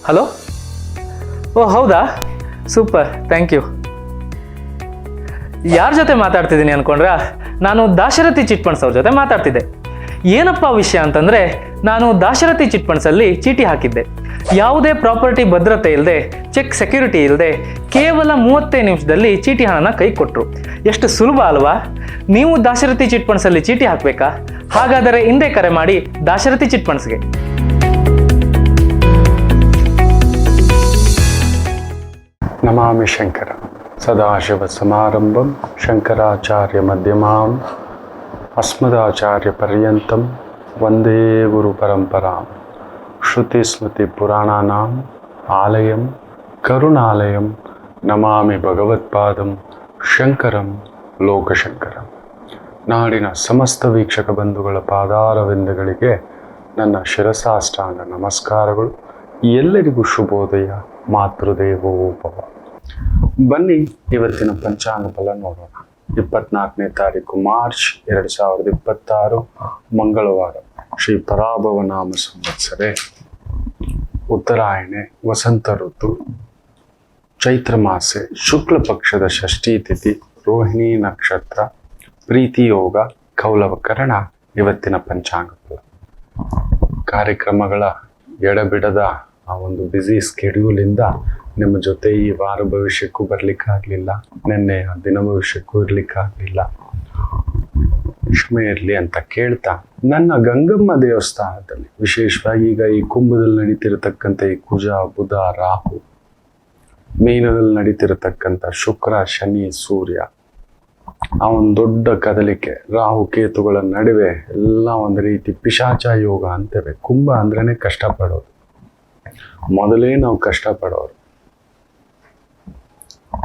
Hello. ಓ ಹೌದಾ, super, thank you. ಯಾರ ಜೊತೆ ಮಾತಾಡ್ತಿದ್ದೀನಿ ಅನ್ಕೊಂಡ್ರಾ? ನಾನು ದಾಶರಥಿ ಚಿಟ್ ಫಂಡ್ಸ್ ಅವ್ರ ಜೊತೆ ಮಾತಾಡ್ತಿದ್ದೆ. ಏನಪ್ಪ ವಿಷಯ ಅಂತಂದರೆ, ನಾನು ದಾಶರಥಿ ಚಿಟ್ ಫಂಡ್ಸಲ್ಲಿ ಚೀಟಿ ಹಾಕಿದ್ದೆ. ಯಾವುದೇ ಪ್ರಾಪರ್ಟಿ ಭದ್ರತೆ ಇಲ್ಲದೆ, ಚೆಕ್ ಸೆಕ್ಯೂರಿಟಿ ಇಲ್ಲದೆ, ಕೇವಲ 35 ನಿಮಿಷದಲ್ಲಿ ಚೀಟಿ ಹಣನ ಕೈ ಕೊಟ್ಟರು. ಎಷ್ಟು ಸುಲಭ ಅಲ್ವಾ? ನೀವು ದಾಶರಥಿ ಚಿಟ್ ಫಂಡ್ಸಲ್ಲಿ ಚೀಟಿ ಹಾಕಬೇಕಾ? ಹಾಗಾದರೆ ಹಿಂದೆ ಕರೆ ಮಾಡಿ ದಾಶರಥಿ ಚಿಟ್ ಫಂಡ್ಸ್ಗೆ. ನಮಾಮಿ ಶಂಕರ ಸದಾಶಿವ ಸಮಾರಂಭಂ ಶಂಕರಾಚಾರ್ಯ ಮಧ್ಯಮಾಂ ಅಸ್ಮದಾಚಾರ್ಯ ಪರ್ಯಂತಂ ವಂದೇ ಗುರು ಪರಂಪರಾಂ. ಶ್ರುತಿ ಸ್ಮೃತಿ ಪುರಾಣಾನಾಂ ಆಲಯಂ ಕರುಣಾಲಯಂ ನಮಾಮಿ ಭಗವತ್ಪಾದಂ ಶಂಕರಂ ಲೋಕಶಂಕರಂ. ನಾಡಿನ ಸಮಸ್ತ ವೀಕ್ಷಕ ಬಂಧುಗಳ ಪಾದಾರವಿಂದಗಳಿಗೆ ನನ್ನ ಶಿರಸಾಷ್ಟಾಂಗ ನಮಸ್ಕಾರಗಳು. ಎಲ್ಲರಿಗೂ ಶುಭೋದಯ. ಮಾತೃದೇವೋಭವ. ಬನ್ನಿ ಇವತ್ತಿನ ಪಂಚಾಂಗ ಫಲ ನೋಡೋಣ. 24ನೇ ತಾರೀಕು ಮಾರ್ಚ್ 2026 ಮಂಗಳವಾರ. ಶ್ರೀ ಪರಾಭವ ನಾಮ ಸಂವತ್ಸರೆ, ಉತ್ತರಾಯಣೆ, ವಸಂತ ಋತು, ಚೈತ್ರ ಮಾಸೆ, ಶುಕ್ಲ ಪಕ್ಷದ ಷಷ್ಠಿ ತಿಥಿ, ರೋಹಿಣಿ ನಕ್ಷತ್ರ, ಪ್ರೀತಿ ಯೋಗ, ಕೌಲವಕರಣ. ಇವತ್ತಿನ ಪಂಚಾಂಗ ಫಲ. ಕಾರ್ಯಕ್ರಮಗಳ ಎಡಬಿಡದ ಆ ಒಂದು ಬ್ಯುಸಿ ಸ್ಕೆಡ್ಯೂಲಿಂದ ನಿಮ್ಮ ಜೊತೆ ಈ ವಾರ ಭವಿಷ್ಯಕ್ಕೂ ಬರ್ಲಿಕ್ಕಾಗಲಿಲ್ಲ, ನಿನ್ನೆ ದಿನ ಭವಿಷ್ಯಕ್ಕೂ ಇರ್ಲಿಕ್ಕಾಗಲಿಲ್ಲ, ಕ್ಷಮೆ ಇರಲಿ ಅಂತ ಕೇಳ್ತಾ, ನನ್ನ ಗಂಗಮ್ಮ ದೇವಸ್ಥಾನದಲ್ಲಿ ವಿಶೇಷವಾಗಿ ಈಗ ಈ ಕುಂಭದಲ್ಲಿ ನಡೀತಿರತಕ್ಕಂಥ ಈ ಕುಜ, ಬುಧ, ರಾಹು, ಮೀನದಲ್ಲಿ ನಡೀತಿರತಕ್ಕಂಥ ಶುಕ್ರ, ಶನಿ, ಸೂರ್ಯ, ಆ ಒಂದು ದೊಡ್ಡ ಕದಲಿಕೆ, ರಾಹು ಕೇತುಗಳ ನಡುವೆ ಎಲ್ಲ ಒಂದು ರೀತಿ ಪಿಶಾಚ ಯೋಗ ಅಂತೇವೆ. ಕುಂಭ ಅಂದ್ರೇನೆ ಕಷ್ಟಪಡೋದು, ಮೊದಲೇ ನಾವು ಕಷ್ಟಪಡೋರು,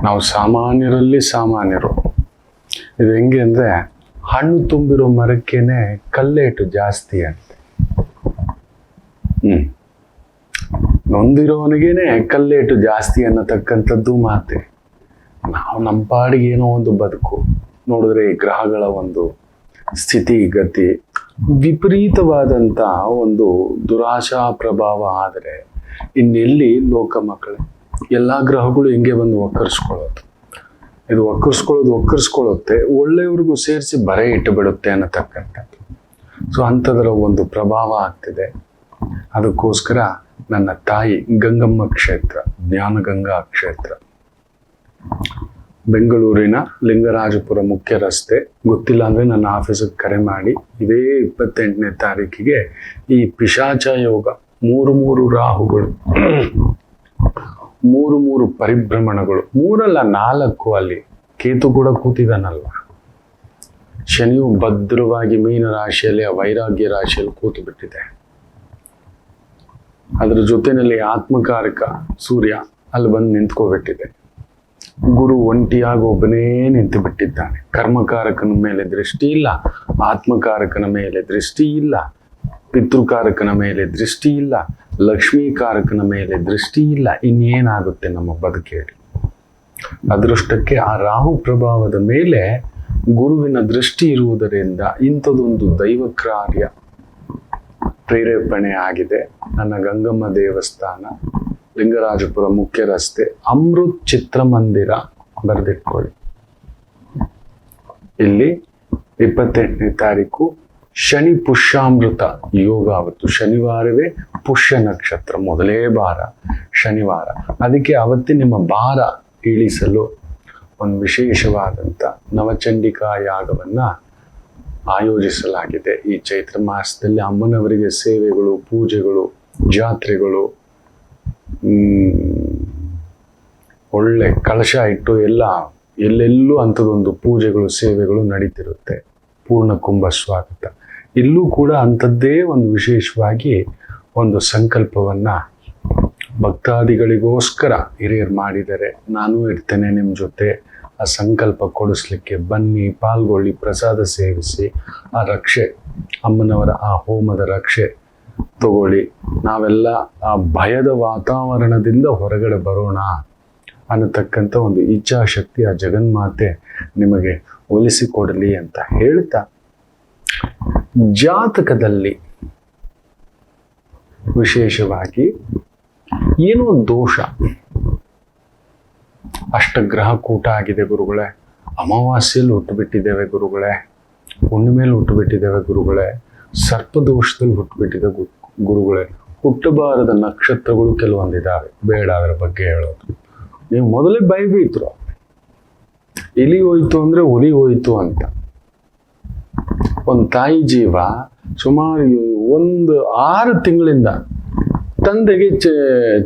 ನಾವು ಸಾಮಾನ್ಯರಲ್ಲಿ ಸಾಮಾನ್ಯರು. ಇದು ಹೆಂಗೆ ಅಂದ್ರೆ, ಹಣ್ಣು ತುಂಬಿರೋ ಮರಕ್ಕೇನೆ ಕಲ್ಲೇಟು ಜಾಸ್ತಿ ಅಂತೆ. ನೊಂದಿರೋನಿಗೇನೆ ಕಲ್ಲೇಟು ಜಾಸ್ತಿ ಅನ್ನತಕ್ಕಂಥದ್ದು ಮಾತೆ. ನಾವು ನಮ್ಮ ಪಾಡಿಗೆ ಏನೋ ಒಂದು ಬದುಕು ನೋಡಿದ್ರೆ, ಈ ಗ್ರಹಗಳ ಒಂದು ಸ್ಥಿತಿ ಗತಿ ವಿಪರೀತವಾದಂಥ ಒಂದು ದುರಾಶಾ ಪ್ರಭಾವ ಆದರೆ ಇನ್ನೆಲ್ಲಿ ಲೋಕ ಮಕ್ಕಳೇ. ಎಲ್ಲ ಗ್ರಹಗಳು ಹಿಂಗೆ ಬಂದು ಒಕ್ಕರ್ಸ್ಕೊಳ್ಳೋದು, ಇದು ಒಕ್ಕರ್ಸ್ಕೊಳ್ಳುತ್ತೆ, ಒಳ್ಳೆಯವ್ರಿಗೂ ಸೇರಿಸಿ ಬರೆ ಇಟ್ಟು ಬಿಡುತ್ತೆ ಅನ್ನತಕ್ಕಂಥದ್ದು. ಸೊ ಅಂಥದ್ರ ಒಂದು ಪ್ರಭಾವ ಆಗ್ತಿದೆ. ಅದಕ್ಕೋಸ್ಕರ ನನ್ನ ತಾಯಿ ಗಂಗಮ್ಮ ಕ್ಷೇತ್ರ, ಜ್ಞಾನಗಂಗಾ ಕ್ಷೇತ್ರ, ಬೆಂಗಳೂರಿನ ಲಿಂಗರಾಜಪುರ ಮುಖ್ಯ ರಸ್ತೆ. ಗೊತ್ತಿಲ್ಲ ಅಂದರೆ ನನ್ನ ಆಫೀಸಿಗೆ ಕರೆ ಮಾಡಿ. ಇದೇ 28ನೇ ತಾರೀಕಿಗೆ ಈ ಪಿಶಾಚ ಯೋಗ, 3 ರಾಹುಗಳು, 3 ಪರಿಭ್ರಮಣಗಳು, 3 ಅಲ್ಲ 4 ಅಲ್ಲಿ ಕೇತು ಕೂಡ ಕೂತಿದ್ದಾನಲ್ವ. ಶನಿಯು ಭದ್ರವಾಗಿ ಮೀನ ರಾಶಿಯಲ್ಲಿ, ಆ ವೈರಾಗ್ಯ ರಾಶಿಯಲ್ಲಿ ಕೂತು ಬಿಟ್ಟಿದೆ. ಅದರ ಜೊತೆಯಲ್ಲಿ ಆತ್ಮಕಾರಕ ಸೂರ್ಯ ಅಲ್ಲಿ ಬಂದು ನಿಂತ್ಕೋಬಿಟ್ಟಿದೆ. ಗುರು ಒಂಟಿಯಾಗಿ ಒಬ್ಬನೇ ನಿಂತು ಬಿಟ್ಟಿದ್ದಾನೆ. ಕರ್ಮಕಾರಕನ ಮೇಲೆ ದೃಷ್ಟಿ ಇಲ್ಲ, ಆತ್ಮಕಾರಕನ ಮೇಲೆ ದೃಷ್ಟಿ ಇಲ್ಲ, ಪಿತೃಕಾರಕನ ಮೇಲೆ ದೃಷ್ಟಿ ಇಲ್ಲ, ಲಕ್ಷ್ಮೀಕಾರಕನ ಮೇಲೆ ದೃಷ್ಟಿ ಇಲ್ಲ. ಇನ್ನೇನಾಗುತ್ತೆ ನಮ್ಮ ಬದುಕೇಳಿ? ಅದೃಷ್ಟಕ್ಕೆ ಆ ರಾಹು ಪ್ರಭಾವದ ಮೇಲೆ ಗುರುವಿನ ದೃಷ್ಟಿ ಇರುವುದರಿಂದ ಇಂಥದೊಂದು ದೈವ ಕಾರ್ಯ ಪ್ರೇರೇಪಣೆ ಆಗಿದೆ. ನನ್ನ ಗಂಗಮ್ಮ ದೇವಸ್ಥಾನ, ಲಿಂಗರಾಜಪುರ ಮುಖ್ಯ ರಸ್ತೆ, ಅಮೃತ್ ಚಿತ್ರಮಂದಿರ ಬರೆದಿಟ್ಕೊಳ್ಳಿ. ಇಲ್ಲಿ 28ನೇ ತಾರೀಕು ಶನಿ ಪುಷ್ಯಾಮೃತ ಯೋಗ. ಅವತ್ತು ಶನಿವಾರವೇ ಪುಷ್ಯ ನಕ್ಷತ್ರ, ಮೊದಲೇ ಭಾರ ಶನಿವಾರ. ಅದಕ್ಕೆ ಅವತ್ತೇ ನಿಮ್ಮ ಭಾರ ಇಳಿಸಲು ಒಂದು ವಿಶೇಷವಾದಂಥ ನವಚಂಡಿಕಾ ಯಾಗವನ್ನ ಆಯೋಜಿಸಲಾಗಿದೆ. ಈ ಚೈತ್ರ ಮಾಸದಲ್ಲಿ ಅಮ್ಮನವರಿಗೆ ಸೇವೆಗಳು, ಪೂಜೆಗಳು, ಜಾತ್ರೆಗಳು, ಒಳ್ಳೆ ಕಳಶ ಇಟ್ಟು ಎಲ್ಲೆಲ್ಲೂ ಅಂಥದ್ದೊಂದು ಪೂಜೆಗಳು, ಸೇವೆಗಳು ನಡೀತಿರುತ್ತೆ. ಪೂರ್ಣ ಕುಂಭ ಸ್ವಾಗತ. ಇಲ್ಲೂ ಕೂಡ ಅಂಥದ್ದೇ ಒಂದು ವಿಶೇಷವಾಗಿ ಒಂದು ಸಂಕಲ್ಪವನ್ನ ಭಕ್ತಾದಿಗಳಿಗೋಸ್ಕರ ಹಿರಿಯರು ಮಾಡಿದ್ದಾರೆ. ನಾನು ಇರ್ತೇನೆ ನಿಮ್ಮ ಜೊತೆ. ಆ ಸಂಕಲ್ಪ ಕೊಡಿಸ್ಲಿಕ್ಕೆ ಬನ್ನಿ, ಪಾಲ್ಗೊಳ್ಳಿ, ಪ್ರಸಾದ ಸೇವಿಸಿ, ಆ ರಕ್ಷೆ, ಅಮ್ಮನವರ ಆ ಹೋಮದ ರಕ್ಷೆ ತಗೊಳ್ಳಿ. ನಾವೆಲ್ಲ ಆ ಭಯದ ವಾತಾವರಣದಿಂದ ಹೊರಗಡೆ ಬರೋಣ ಅನ್ನತಕ್ಕಂಥ ಒಂದು ಇಚ್ಛಾಶಕ್ತಿ ಆ ಜಗನ್ಮಾತೆ ನಿಮಗೆ ಒಲಿಸಿಕೊಡಲಿ ಅಂತ ಹೇಳ್ತಾ, ಜಾತಕದಲ್ಲಿ ವಿಶೇಷವಾಗಿ ಏನೋ ದೋಷ. ಅಷ್ಟಗ್ರಹ ಕೂಟ ಆಗಿದೆ ಗುರುಗಳೇ, ಅಮಾವಾಸ್ಯೆಯಲ್ಲಿ ಹುಟ್ಟುಬಿಟ್ಟಿದ್ದೇವೆ ಗುರುಗಳೇ, ಹುಣ್ಣಿಮೆಯಲ್ಲಿ ಹುಟ್ಟುಬಿಟ್ಟಿದ್ದೇವೆ ಗುರುಗಳೇ, ಸರ್ಪದೋಷದಲ್ಲಿ ಹುಟ್ಟುಬಿಟ್ಟಿದೆ ಗುರುಗಳೇ, ಹುಟ್ಟಬಾರದ ನಕ್ಷತ್ರಗಳು ಕೆಲವೊಂದಿದ್ದಾವೆ, ಬೇಡ ಅದರ ಬಗ್ಗೆ ಹೇಳೋದು. ನೀವು ಮೊದಲೇ ಬೈಬಿಟ್ರು, ಇಲಿ ಹೋಯ್ತು ಅಂದ್ರೆ ಹುಲಿ ಹೋಯ್ತು ಅಂತ. ಒಂದು ತಾಯಿ ಜೀವ ಸುಮಾರು 6 ತಿಂಗಳಿಂದ ತಂದೆಗೆ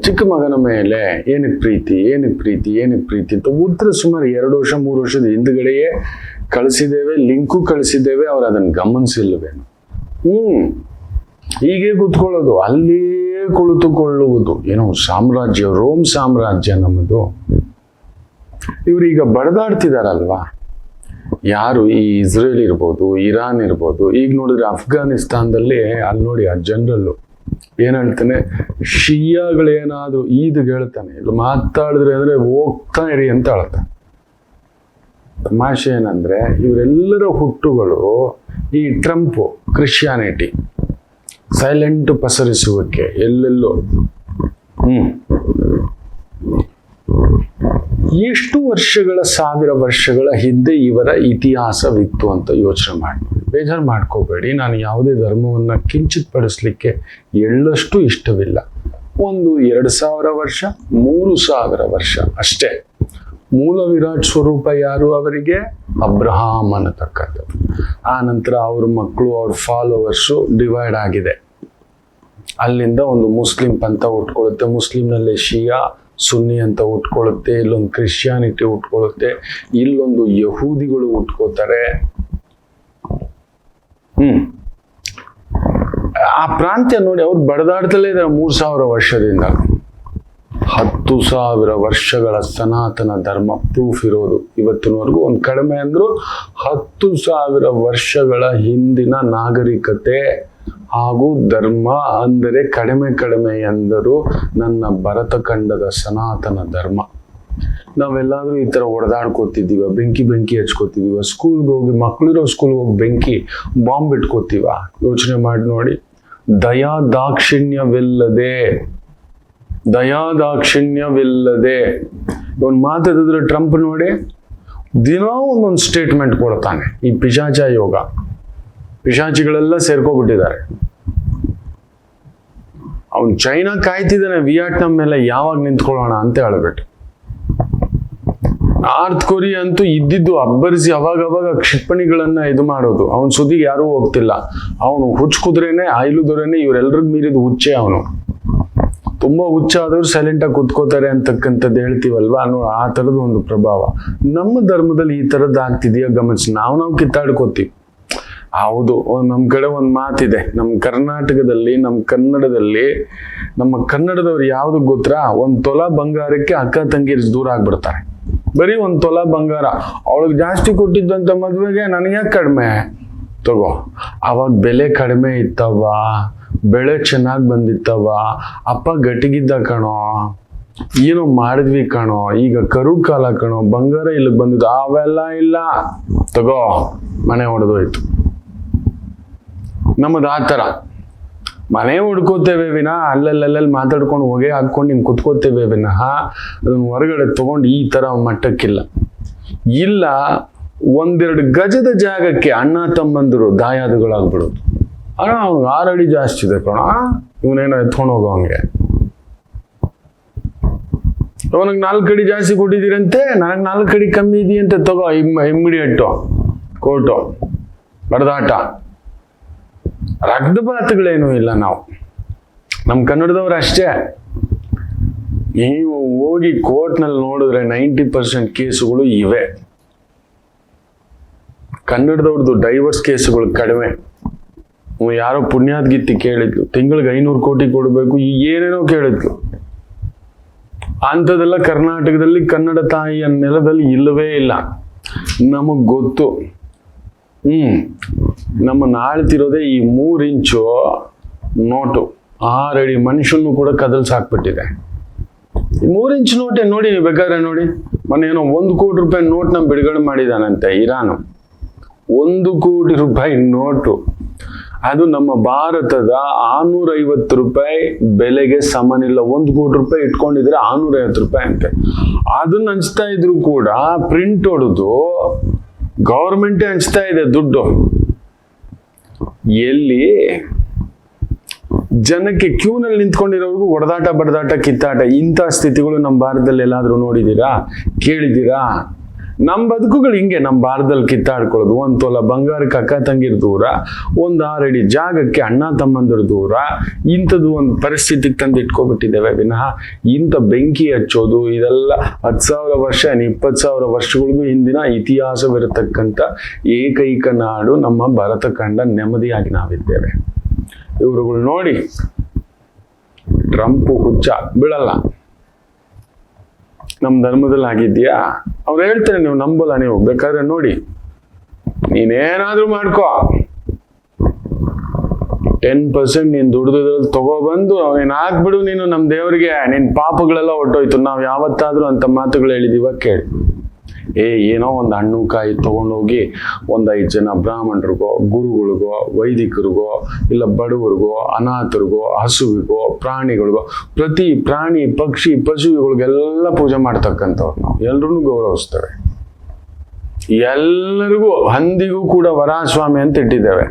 ಚಿಕ್ಕ ಮಗನ ಮೇಲೆ ಏನಕ್ಕೆ ಪ್ರೀತಿ ಏನಕ್ಕೆ ಪ್ರೀತಿ ಏನಕ್ಕೆ ಪ್ರೀತಿ ಅಂತ ಉತ್ತರ ಸುಮಾರು 2 ವರ್ಷ 3 ವರ್ಷದ ಹಿಂದ್ಗಡೆಯೇ ಕಳಿಸಿದ್ದೇವೆ, ಲಿಂಕು ಕಳಿಸಿದ್ದೇವೆ. ಅವ್ರು ಅದನ್ನು ಗಮನಿಸಿಲ್ವೇನು. ಹೀಗೆ ಕೂತ್ಕೊಳ್ಳೋದು, ಅಲ್ಲೇ ಕುಳಿತುಕೊಳ್ಳುವುದು. ಏನೋ ಸಾಮ್ರಾಜ್ಯ, ರೋಮ್ ಸಾಮ್ರಾಜ್ಯ ನಮ್ಮದು. ಇವ್ರೀಗ ಬಡದಾಡ್ತಿದಾರಲ್ವಾ, ಯಾರು ಈ ಇಸ್ರೇಲ್ ಇರ್ಬೋದು, ಇರಾನ್ ಇರ್ಬೋದು. ಈಗ ನೋಡಿದ್ರೆ ಅಫ್ಘಾನಿಸ್ತಾನದಲ್ಲಿ ಅಲ್ಲಿ ನೋಡಿ ಆ ಜನರಲ್ಲು ಏನ್ ಹೇಳ್ತಾನೆ, ಶಿಯಾಗಳೇನಾದ್ರೂ ಈದ್ಗೆ ಹೇಳ್ತಾನೆ, ಇಲ್ಲಿ ಮಾತಾಡಿದ್ರೆ ಅಂದ್ರೆ ಹೋಗ್ತಾ ಇರಿ ಅಂತ ಹೇಳ್ತಾನೆ. ತಮಾಷೆ ಏನಂದ್ರೆ ಇವರೆಲ್ಲರ ಹುಟ್ಟುಗಳು ಈ ಟ್ರಂಪ್ ಕ್ರಿಶ್ಚಿಯಾನಿಟಿ ಸೈಲೆಂಟ್ ಪಸರಿಸುವಿಕೆ ಎಲ್ಲೆಲ್ಲೋ. ಎಷ್ಟು ವರ್ಷಗಳ 1000 ವರ್ಷಗಳ ಹಿಂದೆ ಇವರ ಇತಿಹಾಸವಿತ್ತು ಅಂತ ಯೋಚನೆ ಮಾಡಿ. ಬೇಜಾರು ಮಾಡ್ಕೋಬೇಡಿ, ನಾನು ಯಾವುದೇ ಧರ್ಮವನ್ನ ಕಿಂಚಿತ್ ಪಡಿಸ್ಲಿಕ್ಕೆ ಎಳ್ಳಷ್ಟು ಇಷ್ಟವಿಲ್ಲ. ಒಂದು 2000 ವರ್ಷ 3000 ವರ್ಷ ಅಷ್ಟೇ. ಮೂಲ ವಿರಾಟ್ ಸ್ವರೂಪ ಯಾರು ಅವರಿಗೆ? ಅಬ್ರಹಾಮ್ ಅನ್ನತಕ್ಕಂಥದ್ದು. ಆ ನಂತರ ಅವ್ರ ಮಕ್ಕಳು, ಅವ್ರ ಫಾಲೋವರ್ಸು ಡಿವೈಡ್ ಆಗಿದೆ. ಅಲ್ಲಿಂದ ಒಂದು ಮುಸ್ಲಿಂ ಪಂಥ ಉಟ್ಕೊಳ್ಳುತ್ತೆ, ಮುಸ್ಲಿಂನಲ್ಲಿ ಶಿಯಾ ಸುನ್ನಿ ಅಂತ ಉಟ್ಕೊಳ್ಳುತ್ತೆ, ಇಲ್ಲೊಂದು ಕ್ರಿಶ್ಚಿಯಾನಿಟಿ ಉಟ್ಕೊಳ್ಳುತ್ತೆ, ಇಲ್ಲೊಂದು ಯಹೂದಿಗಳು ಉಟ್ಕೋತಾರೆ. ಆ ಪ್ರಾಂತ್ಯ ನೋಡಿ, ಅವ್ರು ಬಡದಾಡ್ತಲೇ ಇದ್ದಾರೆ 3000 ವರ್ಷದಿಂದ. 10,000 ವರ್ಷಗಳ ಸನಾತನ ಧರ್ಮ ಪ್ರೂಫ್ ಇರೋದು ಇವತ್ತಿನವರೆಗೂ. ಒಂದು ಕಡಿಮೆ ಅಂದ್ರು 10,000 ವರ್ಷಗಳ ಹಿಂದಿನ ನಾಗರಿಕತೆ ಹಾಗೂ ಧರ್ಮ ಅಂದರೆ ಕಡಿಮೆ ಎಂದರು ನನ್ನ ಭರತಖಂಡದ ಸನಾತನ ಧರ್ಮ. ನಾವೆಲ್ಲಾದ್ರೂ ಈ ತರ ಹೊಡೆದಾಡ್ಕೋತಿದ್ದೀವ, ಬೆಂಕಿ ಹಚ್ಕೋತಿದ್ದೀವ, ಸ್ಕೂಲ್ಗೆ ಹೋಗಿ ಮಕ್ಕಳಿರೋ ಸ್ಕೂಲ್ಗೆ ಹೋಗಿ ಬೆಂಕಿ ಬಾಂಬ್ ಇಟ್ಕೋತೀವ? ಯೋಚನೆ ಮಾಡಿ ನೋಡಿ. ದಯಾದಾಕ್ಷಿಣ್ಯವಿಲ್ಲದೆ ಇವನ್ ಮಾತಾಡಿದ್ರೆ ಟ್ರಂಪ್ ನೋಡಿ ದಿನ ಒಂದೊಂದು ಸ್ಟೇಟ್ಮೆಂಟ್ ಕೊಡ್ತಾನೆ. ಈ ಪಿಶಾಚ ಯೋಗ, ಪಿಶಾಚಿಗಳೆಲ್ಲ ಸೇರ್ಕೊಬಿಟ್ಟಿದ್ದಾರೆ. ಅವನು ಚೈನಾ ಕಾಯ್ತಿದ್ದಾನೆ ವಿಯಟ್ನಾಂ ಮೇಲೆ ಯಾವಾಗ ನಿಂತ್ಕೊಳ್ಳೋಣ ಅಂತ ಹೇಳ್ಬಿಟ್ಟು. ನಾರ್ತ್ ಕೊರಿಯಾ ಅಂತೂ ಇದ್ದಿದ್ದು ಅಬ್ಬರಿಸಿ ಅವಾಗ ಕ್ಷಿಪಣಿಗಳನ್ನ ಇದು ಮಾಡೋದು. ಅವನ ಸುದ್ದಿಗೆ ಯಾರೂ ಹೋಗ್ತಿಲ್ಲ. ಅವನು ಹುಚ್ಚ ಕುದುರೆನೆ, ಆಯ್ಲು ದೊರೆನೆ, ಇವರೆಲ್ಲರಿಗೂ ಮೀರಿದ ಹುಚ್ಚೆ ಅವನು. ತುಂಬಾ ಹುಚ್ಚ ಆದವ್ರು ಸೈಲೆಂಟ್ ಆಗಿ ಕುತ್ಕೋತಾರೆ ಅಂತಕ್ಕಂಥದ್ದು ಹೇಳ್ತೀವಲ್ವಾ, ಆ ತರದ ಒಂದು ಪ್ರಭಾವ ನಮ್ಮ ಧರ್ಮದಲ್ಲಿ ಈ ತರದ್ದು ಆಗ್ತಿದೆಯಾ ಗಮನಿಸಿ. ನಾವು ಕಿತ್ತಾಡ್ಕೋತೀವಿ. ಹೌದು, ನಮ್ಮ ಕಡೆ ಒಂದು ಮಾತಿದೆ, ನಮ್ಮ ಕರ್ನಾಟಕದಲ್ಲಿ, ನಮ್ಮ ಕನ್ನಡದಲ್ಲಿ, ನಮ್ಮ ಕನ್ನಡದವ್ರು ಯಾವ್ದು ಗೊತ್ತಾ, 1 ತೊಲ ಬಂಗಾರಕ್ಕೆ ಅಕ್ಕ ತಂಗಿಯರು ದೂರ ಆಗ್ಬಿಡ್ತಾರೆ. ಬರೀ 1 ತೊಲ ಬಂಗಾರ ಅವಳಿಗೆ ಜಾಸ್ತಿ ಕೊಟ್ಟಿದ್ದಂತ ಮದ್ವೆಗೆ ನನಗೆ ಕಡಿಮೆ ತಗೋ. ಅವಾಗ ಬೆಲೆ ಕಡಿಮೆ ಇತ್ತವ, ಬೆಳೆ ಚೆನ್ನಾಗಿ ಬಂದಿತ್ತವ, ಅಪ್ಪ ಗಟ್ಟಿಗಿದ್ದ ಕಣೋ, ಏನೋ ಮಾಡಿದ್ವಿ ಕಣೋ, ಈಗ ಕರು ಕಾಲ ಕಣೋ, ಬಂಗಾರ ಇಲ್ಲಿಗೆ ಬಂದಿದ್ದು. ಅವೆಲ್ಲ ಇಲ್ಲ, ತಗೋ ಮನೆ ಹೊಡೆದೋಯ್ತು. ನಮ್ಮದು ಆ ಥರ ಮನೆ ಹುಡ್ಕೋತೇವೆ ವಿನ ಅಲ್ಲಲ್ಲಿ ಮಾತಾಡ್ಕೊಂಡು ಹೊಗೆ ಹಾಕೊಂಡು ಹಿಂಗೆ ಕುತ್ಕೋತೇವೆ ವಿನಃ ಅದನ್ನ ಹೊರಗಡೆ ತಗೊಂಡು ಈ ತರ ಮಟ್ಟಕ್ಕಿಲ್ಲ. ಇಲ್ಲ 1-2 ಗಜದ ಜಾಗಕ್ಕೆ ಅಣ್ಣ ತಮ್ಮಂದಿರು ದಾಯಾದಿಗಳಾಗ್ಬಿಡೋದು. ಅವ್ನಿಗೆ 6 ಅಡಿ ಜಾಸ್ತಿ ಇದೆ ಕಣ, ಇವನೇನೋ ಎತ್ಕೊಂಡು ಹೋಗೋ ಹಂಗೆ. ಅವನಿಗೆ 4 ಅಡಿ ಜಾಸ್ತಿ ಕೊಟ್ಟಿದ್ದೀರಂತೆ, ನನಗೆ 4 ಅಡಿ ಕಮ್ಮಿ ಇದೆಯಂತೆ, ತಗೋ ಇಮ್ಮಿಡಿಯೇಟು ಕೋರ್ಟು ಬಡದಾಟ. ರಕ್ತಪಾತಗಳೇನೂ ಇಲ್ಲ. ನಾವು ನಮ್ಮ ಕನ್ನಡದವ್ರು ಅಷ್ಟೇ. ನೀವು ಹೋಗಿ ಕೋರ್ಟ್ನಲ್ಲಿ ನೋಡಿದ್ರೆ 90% ಕೇಸುಗಳು ಇವೆ. ಕನ್ನಡದವ್ರದ್ದು ಡೈವರ್ಸ್ ಕೇಸುಗಳು ಕಡಿಮೆ. ಯಾರೋ ಪುಣ್ಯಾದ್ಗೀತಿ ಕೇಳಿದ್ಲು, ತಿಂಗಳಿಗೆ 500 ಕೋಟಿ ಕೊಡಬೇಕು, ಏನೇನೋ ಕೇಳಿದ್ಲು. ಅಂಥದ್ದೆಲ್ಲ ಕರ್ನಾಟಕದಲ್ಲಿ ಕನ್ನಡ ತಾಯಿಯ ನೆಲದಲ್ಲಿ ಇಲ್ಲವೇ ಇಲ್ಲ. ನಮಗ್ ಗೊತ್ತು. ನಮ್ಮನ್ನು ಆಳ್ತಿರೋದೇ ಈ 3 ಇಂಚು ನೋಟು. 6 ಅಡಿ ಮನುಷ್ಯನ್ನು ಕೂಡ ಕದಲ್ಸಾಕ್ಬಿಟ್ಟಿದೆ. 3 ಇಂಚ್ ನೋಟೆ ನೋಡಿ, ಬೇಕಾದ್ರೆ ನೋಡಿ. ಮೊನ್ನೇನೋ 1 ಕೋಟಿ ರೂಪಾಯಿ ನೋಟ್ನ ಬಿಡುಗಡೆ ಮಾಡಿದಾನಂತೆ ಇರಾನು. 1 ಕೋಟಿ ರೂಪಾಯಿ ನೋಟು. ಅದು ನಮ್ಮ ಭಾರತದ 650 ರೂಪಾಯಿ ಬೆಲೆಗೆ ಸಮನಿಲ್ಲ. 1 ಕೋಟಿ ರೂಪಾಯಿ ಇಟ್ಕೊಂಡಿದ್ರೆ 650 ರೂಪಾಯಿ ಅಂತೆ. ಅದನ್ನ ಹಂಚ್ತಾ ಇದ್ರು ಕೂಡ ಪ್ರಿಂಟ್ ಹೊಡೆದು ಗೌರ್ಮೆಂಟೇ ಹಂಚ್ತಾ ಇದೆ ದುಡ್ಡು. ಎಲ್ಲಿ ಜನಕ್ಕೆ ಕ್ಯೂನಲ್ಲಿ ನಿಂತ್ಕೊಂಡಿರೋರ್ಗು ಹೊಡೆದಾಟ ಬಡದಾಟ ಕಿತ್ತಾಟ. ಇಂಥ ಸ್ಥಿತಿಗಳು ನಮ್ಮ ಭಾರತದಲ್ಲಿ ಎಲ್ಲಾದ್ರೂ ನೋಡಿದೀರಾ, ಕೇಳಿದ್ದೀರಾ? ನಮ್ಮ ಬದುಕುಗಳು ಹಿಂಗೆ ನಮ್ಮ ಭಾರತದಲ್ಲಿ ಕಿತ್ತಾಡ್ಕೊಳ್ಳೋದು. 1 ತೊಲ ಬಂಗಾರಕ್ಕೆ ಅಕ್ಕ ತಂಗಿರ್ ದೂರ, 1 6 ಅಡಿ ಜಾಗಕ್ಕೆ ಅಣ್ಣ ತಮ್ಮಂದಿರ ದೂರ. ಇಂಥದ್ದು ಒಂದು ಪರಿಸ್ಥಿತಿಗೆ ತಂದು ಇಟ್ಕೊಬಿಟ್ಟಿದ್ದೇವೆ ವಿನಃ ಇಂಥ ಬೆಂಕಿ ಹಚ್ಚೋದು ಇದೆಲ್ಲ 10,000 ವರ್ಷ 20,000 ವರ್ಷಗಳಿಗೂ ಹಿಂದಿನ ಇತಿಹಾಸವಿರತಕ್ಕಂಥ ಏಕೈಕ ನಾಡು ನಮ್ಮ ಭಾರತ ಖಂಡ. ನೆಮ್ಮದಿಯಾಗಿ ನಾವಿದ್ದೇವೆ. ಇವರುಗಳು ನೋಡಿ, ಟ್ರಂಪ್ ಹುಚ್ಚ ಬೀಳಲ್ಲ. ನಮ್ಮ ಧರ್ಮದಲ್ಲಿ ಆಗಿದ್ಯಾ? ಅವ್ರು ಹೇಳ್ತಾರೆ, ನೀವು ನಂಬಲ್ಲ. ನೀವು ಬೇಕಾದ್ರೆ ನೋಡಿ, ನೀನೇನಾದ್ರೂ ಮಾಡ್ಕೋ, 10% ನೀನ್ ದುಡ್ದುದ್ರಲ್ಲಿ ತಗೊಬಂದು ನೀನ್ ಹಾಕ್ಬಿಡು, ನೀನು ನಮ್ ದೇವ್ರಿಗೆ ನಿನ್ ಪಾಪಗಳೆಲ್ಲ ಹೊಟ್ಟೋಯ್ತು. ನಾವ್ ಯಾವತ್ತಾದ್ರೂ ಅಂತ ಮಾತುಗಳು ಹೇಳಿದೀವ? ಕೇಳಿ. ಏನೋ ಒಂದು ಹಣ್ಣು ಕಾಯಿ ತಗೊಂಡೋಗಿ 1-5 ಜನ ಬ್ರಾಹ್ಮಣರಿಗೋ, ಗುರುಗಳಿಗೋ, ವೈದಿಕರಿಗೋ, ಇಲ್ಲ ಬಡವರಿಗೋ, ಅನಾಥರಿಗೋ, ಹಸುವಿಗೋ, ಪ್ರಾಣಿಗಳಿಗೋ, ಪ್ರತಿ ಪ್ರಾಣಿ ಪಕ್ಷಿ ಪಶುಗಳಿಗೆಲ್ಲ ಪೂಜೆ ಮಾಡ್ತಕ್ಕಂಥವ್ರು ನಾವು. ಎಲ್ರೂ ಗೌರವಿಸ್ತೇವೆ. ಎಲ್ಲರಿಗೂ, ಹಂದಿಗೂ ಕೂಡ ವರಾಹಸ್ವಾಮಿ ಅಂತ ಇಟ್ಟಿದ್ದೇವೆ.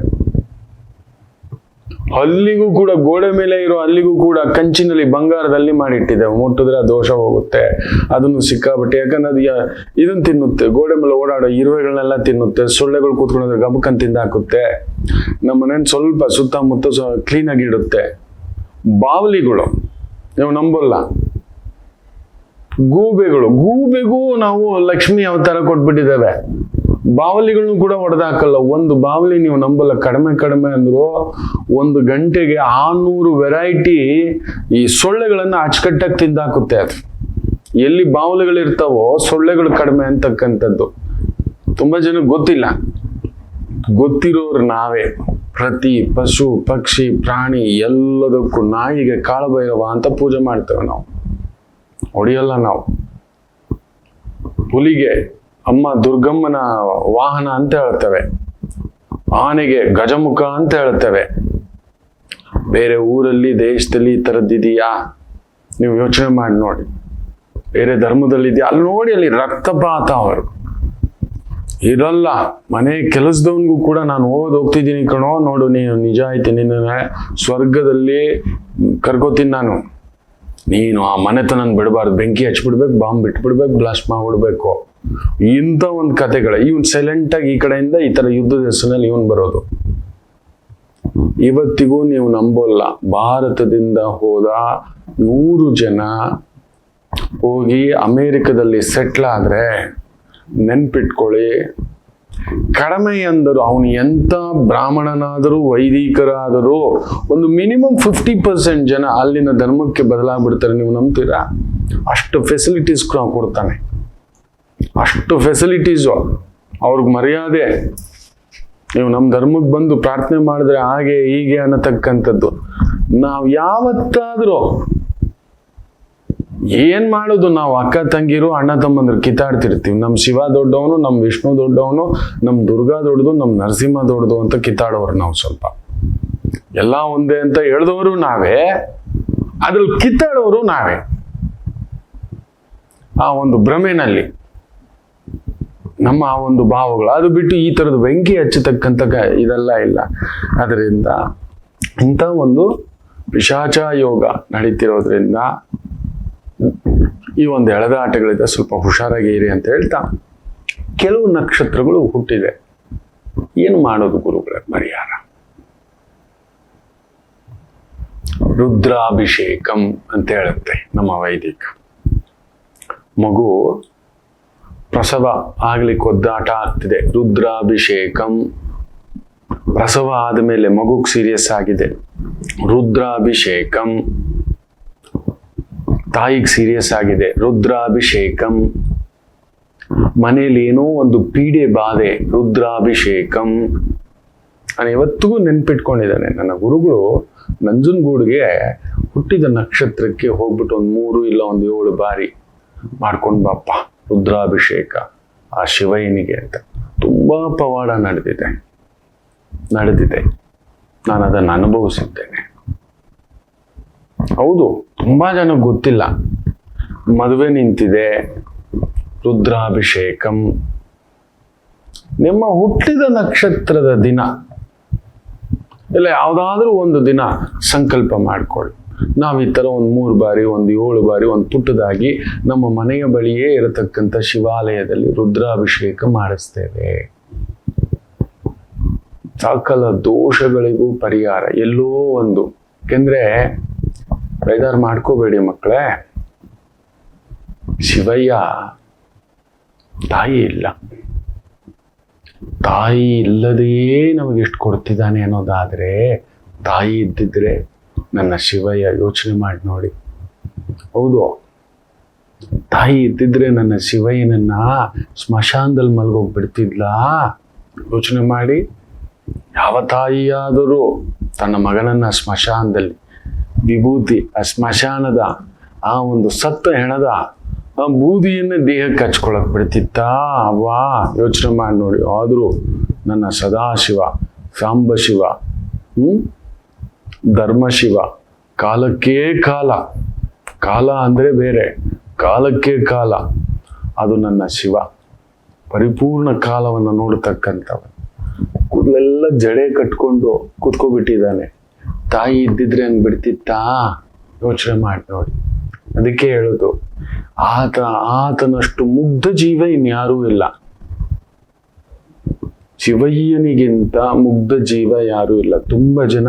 ಅಲ್ಲಿಗೂ ಕೂಡ ಗೋಡೆ ಮೇಲೆ ಇರೋ ಅಲ್ಲಿಗೂ ಕೂಡ ಕಂಚಿನಲ್ಲಿ ಬಂಗಾರದಲ್ಲಿ ಮಾಡಿಟ್ಟಿದ್ದೇವೆ. ಮುಟ್ಟಿದ್ರೆ ದೋಷ ಹೋಗುತ್ತೆ. ಅದನ್ನು ಸಿಕ್ಕಾಬಟ್ಟೆ, ಯಾಕಂದ್ರೆ ಅದು ಇದನ್ನ ತಿನ್ನುತ್ತೆ. ಗೋಡೆ ಮೇಲೆ ಓಡಾಡೋ ಇರುವೆಗಳನ್ನೆಲ್ಲ ತಿನ್ನುತ್ತೆ. ಸೊಳ್ಳೆಗಳು ಕೂತ್ಕೊಂಡ್ರೆ ಗಬಕನ್ ತಿಂದಾಕುತ್ತೆ. ನಮ್ಮ ಮನೇನ ಸ್ವಲ್ಪ ಸುತ್ತಮುತ್ತ ಕ್ಲೀನಾಗಿ ಇಡುತ್ತೆ. ಬಾವಲಿಗಳು ನೀವು ನಂಬಲ್ಲ. ಗೂಬೆಗೂ ನಾವು ಲಕ್ಷ್ಮಿ ಅವತಾರ ಕೊಟ್ಬಿಟ್ಟಿದ್ದೇವೆ. ಬಾವಲಿಗಳನ್ನು ಕೂಡ ಹೊಡೆದಾಕಲ್ಲ. ಒಂದು ಬಾವಲಿ ನೀವು ನಂಬಲ್ಲ, ಕಡಿಮೆ ಅಂದ್ರು 1 ಗಂಟೆಗೆ 600 ವೆರೈಟಿ ಈ ಸೊಳ್ಳೆಗಳನ್ನ ಅಚ್ಚುಕಟ್ಟಾಗಿ ತಿಂದಾಕುತ್ತೆ. ಅದು ಎಲ್ಲಿ ಬಾವಲಿಗಳಿರ್ತಾವೋ ಸೊಳ್ಳೆಗಳು ಕಡಿಮೆ ಅಂತಕ್ಕಂಥದ್ದು ತುಂಬಾ ಜನಕ್ಕೆ ಗೊತ್ತಿಲ್ಲ. ಗೊತ್ತಿರೋರು ನಾವೇ. ಪ್ರತಿ ಪಶು ಪಕ್ಷಿ ಪ್ರಾಣಿ ಎಲ್ಲದಕ್ಕೂ, ನಾಯಿಗೆ ಕಾಳಭೈರವ ಅಂತ ಪೂಜೆ ಮಾಡ್ತೇವೆ ನಾವು, ಹೊಡೆಯಲ್ಲ ನಾವು. ಹುಲಿಗೆ ಅಮ್ಮ ದುರ್ಗಮ್ಮನ ವಾಹನ ಅಂತ ಹೇಳ್ತೇವೆ. ಆನೆಗೆ ಗಜಮುಖ ಅಂತ ಹೇಳ್ತೇವೆ. ಬೇರೆ ಊರಲ್ಲಿ ದೇಶದಲ್ಲಿ ಈ ಥರದ್ದಿದೆಯಾ? ನೀವು ಯೋಚನೆ ಮಾಡಿ ನೋಡಿ. ಬೇರೆ ಧರ್ಮದಲ್ಲಿ ಇದೆಯಾ? ಅಲ್ಲಿ ನೋಡಿ, ಅಲ್ಲಿ ರಕ್ತಪಾತ ಅವರು ಇರಲ್ಲ. ಮನೆ ಕೆಲಸದವನಿಗೂ ಕೂಡ ನಾನು ಹೋಗ್ತಿದ್ದೀನಿ ಕಣೋ, ನೋಡು ನೀನು ನಿಜ ಐತಿ, ನಿನ್ನ ಸ್ವರ್ಗದಲ್ಲಿ ಕರ್ಕೋತೀನಿ ನಾನು. ನೀನು ಆ ಮನೆತನ ಬಿಡಬಾರ್ದು, ಬೆಂಕಿ ಹಚ್ಬಿಡ್ಬೇಕು, ಬಾಂಬ್ ಬಿಟ್ಬಿಡ್ಬೇಕು, ಬ್ಲಾಸ್ಟ್ ಮಾಡ್ಬಿಡ್ಬೇಕು. ಇಂಥ ಒಂದು ಕಥೆಗಳ. ಇವನ್ ಸೈಲೆಂಟ್ ಆಗಿ ಈ ಕಡೆಯಿಂದ ಈ ತರ ಯುದ್ಧದ ಹೆಸರಿನಲ್ಲಿ ಇವನ್ ಬರೋದು. ಇವತ್ತಿಗೂ ನೀವು ನಂಬೋಲ್ಲ, ಭಾರತದಿಂದ ಹೋದ 100 ಜನ ಹೋಗಿ ಅಮೇರಿಕದಲ್ಲಿ ಸೆಟ್ಲ್ ಆದ್ರೆ ನೆನ್ಪಿಟ್ಕೊಳ್ಳಿ, ಕಡಿಮೆ ಅಂದರು ಅವನು ಎಂತ ಬ್ರಾಹ್ಮಣನಾದರೂ ವೈದಿಕರಾದರೂ ಒಂದು ಮಿನಿಮಮ್ 50% ಜನ ಅಲ್ಲಿನ ಧರ್ಮಕ್ಕೆ ಬದಲಾಗ್ಬಿಡ್ತಾರೆ. ನೀವು ನಂಬ್ತೀರಾ? ಅಷ್ಟು ಫೆಸಿಲಿಟೀಸ್ ಕೊಡ್ತಾನೆ. ಅಷ್ಟು ಫೆಸಿಲಿಟೀಸು ಅವ್ರಿಗೆ ಮರ್ಯಾದೆ. ನೀವು ನಮ್ಮ ಧರ್ಮಕ್ಕೆ ಬಂದು ಪ್ರಾರ್ಥನೆ ಮಾಡಿದ್ರೆ ಹಾಗೆ ಹೀಗೆ ಅನ್ನತಕ್ಕಂಥದ್ದು. ನಾವು ಯಾವತ್ತಾದ್ರೂ ಏನ್ ಮಾಡೋದು? ನಾವು ಅಕ್ಕ ತಂಗಿರು ಅಣ್ಣ ತಮ್ಮಂದ್ರು ಕಿತ್ತಾಡ್ತಿರ್ತೀವಿ. ನಮ್ಮ ಶಿವ ದೊಡ್ಡವನು, ನಮ್ಮ ವಿಷ್ಣು ದೊಡ್ಡವನು, ನಮ್ಮ ದುರ್ಗಾ ದೊಡ್ಡದು, ನಮ್ಮ ನರಸಿಂಹ ದೊಡ್ಡದು ಅಂತ ಕಿತ್ತಾಡೋರು ನಾವು. ಸ್ವಲ್ಪ ಎಲ್ಲ ಒಂದೇ ಅಂತ ಹೇಳಿದವರು ನಾವೇ, ಅದ್ರಲ್ಲಿ ಕಿತ್ತಾಡೋರು ನಾವೇ. ಆ ಒಂದು ಭ್ರಮೆನಲ್ಲಿ ನಮ್ಮ ಆ ಒಂದು ಭಾವಗಳು. ಅದು ಬಿಟ್ಟು ಈ ತರದ ಬೆಂಕಿ ಹಚ್ಚತಕ್ಕಂಥ ಇದೆಲ್ಲ ಇಲ್ಲ. ಅದರಿಂದ ಇಂಥ ಒಂದು ಪಿಶಾಚ ಯೋಗ ನಡೀತಿರೋದ್ರಿಂದ ಈ ಒಂದು ಎಳೆದಾಟಗಳಿಂದ ಸ್ವಲ್ಪ ಹುಷಾರಾಗಿ ಇರಿ ಅಂತ ಹೇಳ್ತಾ, ಕೆಲವು ನಕ್ಷತ್ರಗಳು ಹುಟ್ಟಿದೆ. ಏನು ಮಾಡೋದು ಗುರುಗಳೇ ಪರಿಹಾರ? ರುದ್ರಾಭಿಷೇಕಂ ಅಂತ ಹೇಳುತ್ತೆ ನಮ್ಮ ವೈದಿಕ. ಮಗು ಪ್ರಸವ ಆಗ್ಲಿಕ್ಕೆ ಒದ್ದಾಟ ಆಗ್ತಿದೆ, ರುದ್ರಾಭಿಷೇಕಂ. ಪ್ರಸವ ಆದಮೇಲೆ ಮಗುಗ್ ಸೀರಿಯಸ್ ಆಗಿದೆ, ರುದ್ರಾಭಿಷೇಕಂ. ತಾಯಿಗೆ ಸೀರಿಯಸ್ ಆಗಿದೆ, ರುದ್ರಾಭಿಷೇಕಂ. ಮನೇಲಿ ಏನೋ ಒಂದು ಪೀಡೆ ಬಾಧೆ, ರುದ್ರಾಭಿಷೇಕಂ. ನಾನು ಇವತ್ತಿಗೂ ನೆನ್ಪಿಟ್ಕೊಂಡಿದ್ದಾನೆ. ನನ್ನ ಗುರುಗಳು ನಂಜನಗೂಡಿಗೆ ಹುಟ್ಟಿದ ನಕ್ಷತ್ರಕ್ಕೆ ಹೋಗ್ಬಿಟ್ಟು ಒಂದು 3 ಇಲ್ಲ ಒಂದು 7 ಬಾರಿ ಮಾಡ್ಕೊಂಡು ಬಾಪ್ಪ ರುದ್ರಾಭಿಷೇಕ ಆ ಶಿವಯ್ಯನಿಗೆ ಅಂತ. ತುಂಬಾ ಪವಾಡ ನಡೆದಿದೆ. ನಾನು ಅದನ್ನು ಅನುಭವಿಸಿದ್ದೇನೆ. ಹೌದು, ತುಂಬಾ ಜನಕ್ಕೆ ಗೊತ್ತಿಲ್ಲ. ಮದುವೆ ನಿಂತಿದೆ, ರುದ್ರಾಭಿಷೇಕಂ, ನಿಮ್ಮ ಹುಟ್ಟಿದ ನಕ್ಷತ್ರದ ದಿನ ಇಲ್ಲ ಯಾವುದಾದ್ರೂ ಒಂದು ದಿನ ಸಂಕಲ್ಪ ಮಾಡ್ಕೊಳ್ಳಿ. ನಾವು ಈ ಥರ ಒಂದು 3 ಬಾರಿ, ಒಂದು 7 ಬಾರಿ, ಒಂದು ಪುಟ್ಟದಾಗಿ ನಮ್ಮ ಮನೆಯ ಬಳಿಯೇ ಇರತಕ್ಕಂಥ ಶಿವಾಲಯದಲ್ಲಿ ರುದ್ರಾಭಿಷೇಕ ಮಾಡಿಸ್ತೇವೆ. ಸಕಲ ದೋಷಗಳಿಗೂ ಪರಿಹಾರ ಎಲ್ಲೋ ಒಂದು. ಯಾಕೆಂದ್ರೆ ಬೇಜಾರು ಮಾಡ್ಕೋಬೇಡಿ ಮಕ್ಕಳೇ, ಶಿವಯ್ಯ ತಾಯಿ ಇಲ್ಲ. ತಾಯಿ ಇಲ್ಲದೆಯೇ ನಮಗೆ ಎಷ್ಟು ಕೊಡ್ತಿದ್ದಾನೆ ಅನ್ನೋದಾದ್ರೆ, ತಾಯಿ ಇದ್ದಿದ್ರೆ ನನ್ನ ಶಿವಯ್ಯ ಯೋಚನೆ ಮಾಡಿ ನೋಡಿ. ಹೌದು, ತಾಯಿ ಇದ್ದಿದ್ರೆ ನನ್ನ ಶಿವಯ್ಯನನ್ನ ಸ್ಮಶಾನದಲ್ಲಿ ಮಲ್ಗೋಗ್ಬಿಡ್ತಿದ್ಲ. ಯೋಚನೆ ಮಾಡಿ, ಯಾವ ತಾಯಿಯಾದರೂ ತನ್ನ ಮಗನನ್ನ ಸ್ಮಶಾನದಲ್ಲಿ ವಿಭೂತಿ, ಆ ಸ್ಮಶಾನದ ಆ ಒಂದು ಸತ್ತ ಹೆಣದ ಆ ಬೂದಿಯನ್ನ ದೇಹಕ್ಕೆ ಹಚ್ಕೊಳಕ್ ಬಿಡ್ತಿತ್ತ? ಅವಾ ಯೋಚನೆ ಮಾಡಿ ನೋಡಿ. ಆದರೂ ನನ್ನ ಸದಾಶಿವ, ಸಾಂಬಶಿವ, ಧರ್ಮಶಿವ, ಕಾಲಕ್ಕೇ ಕಾಲ, ಕಾಲ ಅಂದ್ರೆ ಬೇರೆ, ಕಾಲಕ್ಕೆ ಕಾಲ, ಅದು ನನ್ನ ಶಿವ. ಪರಿಪೂರ್ಣ ಕಾಲವನ್ನು ನೋಡ್ತಕ್ಕಂಥವ. ಕೂದಲೆಲ್ಲ ಜಡೆ ಕಟ್ಕೊಂಡು ಕೂತ್ಕೊಬಿಟ್ಟಿದ್ದಾನೆ. ತಾಯಿ ಇದ್ದಿದ್ರೆ ಹಂಗೆ ಬಿಡ್ತಿತ್ತಾ? ಯೋಚನೆ ಮಾಡಿ ನೋಡಿ. ಅದಕ್ಕೆ ಹೇಳೋದು, ಆತನಷ್ಟು ಮುಗ್ಧ ಜೀವ ಇನ್ಯಾರೂ ಇಲ್ಲ. ಶಿವಯ್ಯನಿಗಿಂತ ಮುಗ್ಧ ಜೀವ ಯಾರೂ ಇಲ್ಲ. ತುಂಬಾ ಜನ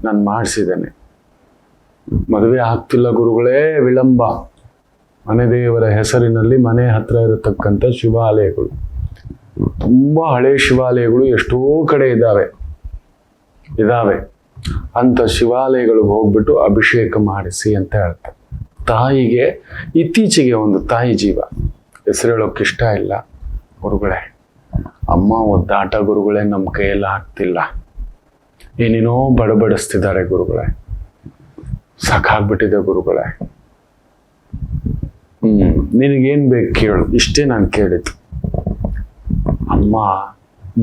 ನಾನು ಮಾಡಿಸಿದ್ದೇನೆ, ಮದುವೆ ಆಗ್ತಿಲ್ಲ ಗುರುಗಳೇ, ವಿಳಂಬ. ಮನೆ ದೇವರ ಹೆಸರಿನಲ್ಲಿ ಮನೆ ಹತ್ರ ಇರತಕ್ಕಂಥ ಶಿವಾಲಯಗಳು, ತುಂಬಾ ಹಳೆ ಶಿವಾಲಯಗಳು ಎಷ್ಟೋ ಕಡೆ ಇದಾವೆ. ಅಂತ ಶಿವಾಲಯಗಳಿಗೆ ಹೋಗ್ಬಿಟ್ಟು ಅಭಿಷೇಕ ಮಾಡಿಸಿ ಅಂತ ಹೇಳ್ತಾರೆ. ತಾಯಿಗೆ ಇತ್ತೀಚೆಗೆ ಒಂದು ತಾಯಿ ಜೀವ, ಹೆಸರು ಹೇಳೋಕೆ ಇಷ್ಟ ಇಲ್ಲ ಗುರುಗಳೇ, ಅಮ್ಮ ಒದ್ದಾಟ ಗುರುಗಳೇ, ನಮ್ಮ ಕೈಯೆಲ್ಲ ಆಗ್ತಿಲ್ಲ, ಏನೇನೋ ಬಡಬಡಿಸ್ತಿದ್ದಾರೆ ಗುರುಗಳೇ, ಸಾಕಾಗ್ಬಿಟ್ಟಿದೆ ಗುರುಗಳೇ. ನಿನಗೇನ್ ಬೇಕು ಕೇಳು, ಇಷ್ಟೇ ನಾನು ಕೇಳಿದ್ದು. ಅಮ್ಮ